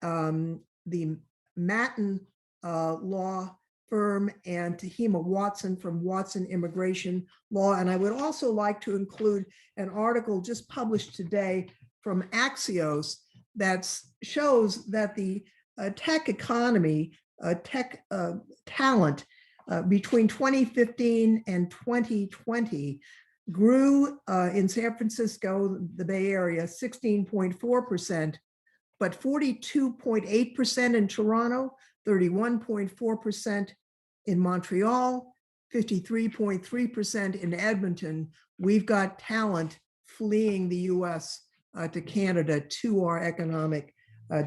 the Matin Law Firm, and Tahima Watson from Watson Immigration Law. And I would also like to include an article just published today from Axios that shows that the tech economy, tech talent between 2015 and 2020 grew in San Francisco, the Bay Area, 16.4%, but 42.8% in Toronto, 31.4% in Montreal, 53.3% in Edmonton. We've got talent fleeing the US to Canada to our economic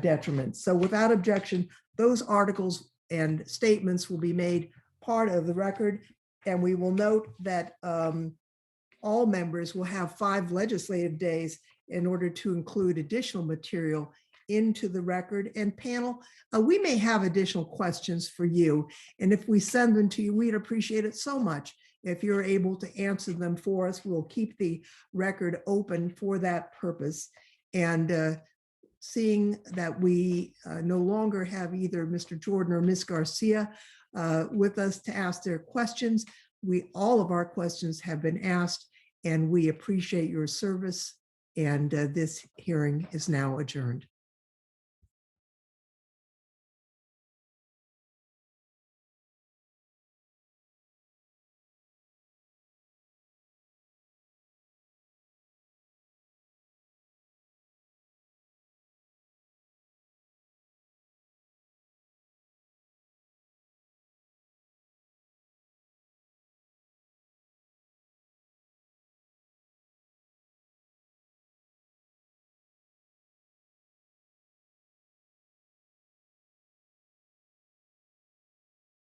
detriment. So without objection, those articles and statements will be made part of the record. And we will note that all members will have 5 legislative days in order to include additional material into the record. And panel, we may have additional questions for you. And if we send them to you, we'd appreciate it so much if you're able to answer them for us. We'll keep the record open for that purpose. And seeing that we no longer have either Mr. Jordan or Ms. Garcia with us to ask their questions, all of our questions have been asked, and we appreciate your service. And this hearing is now adjourned.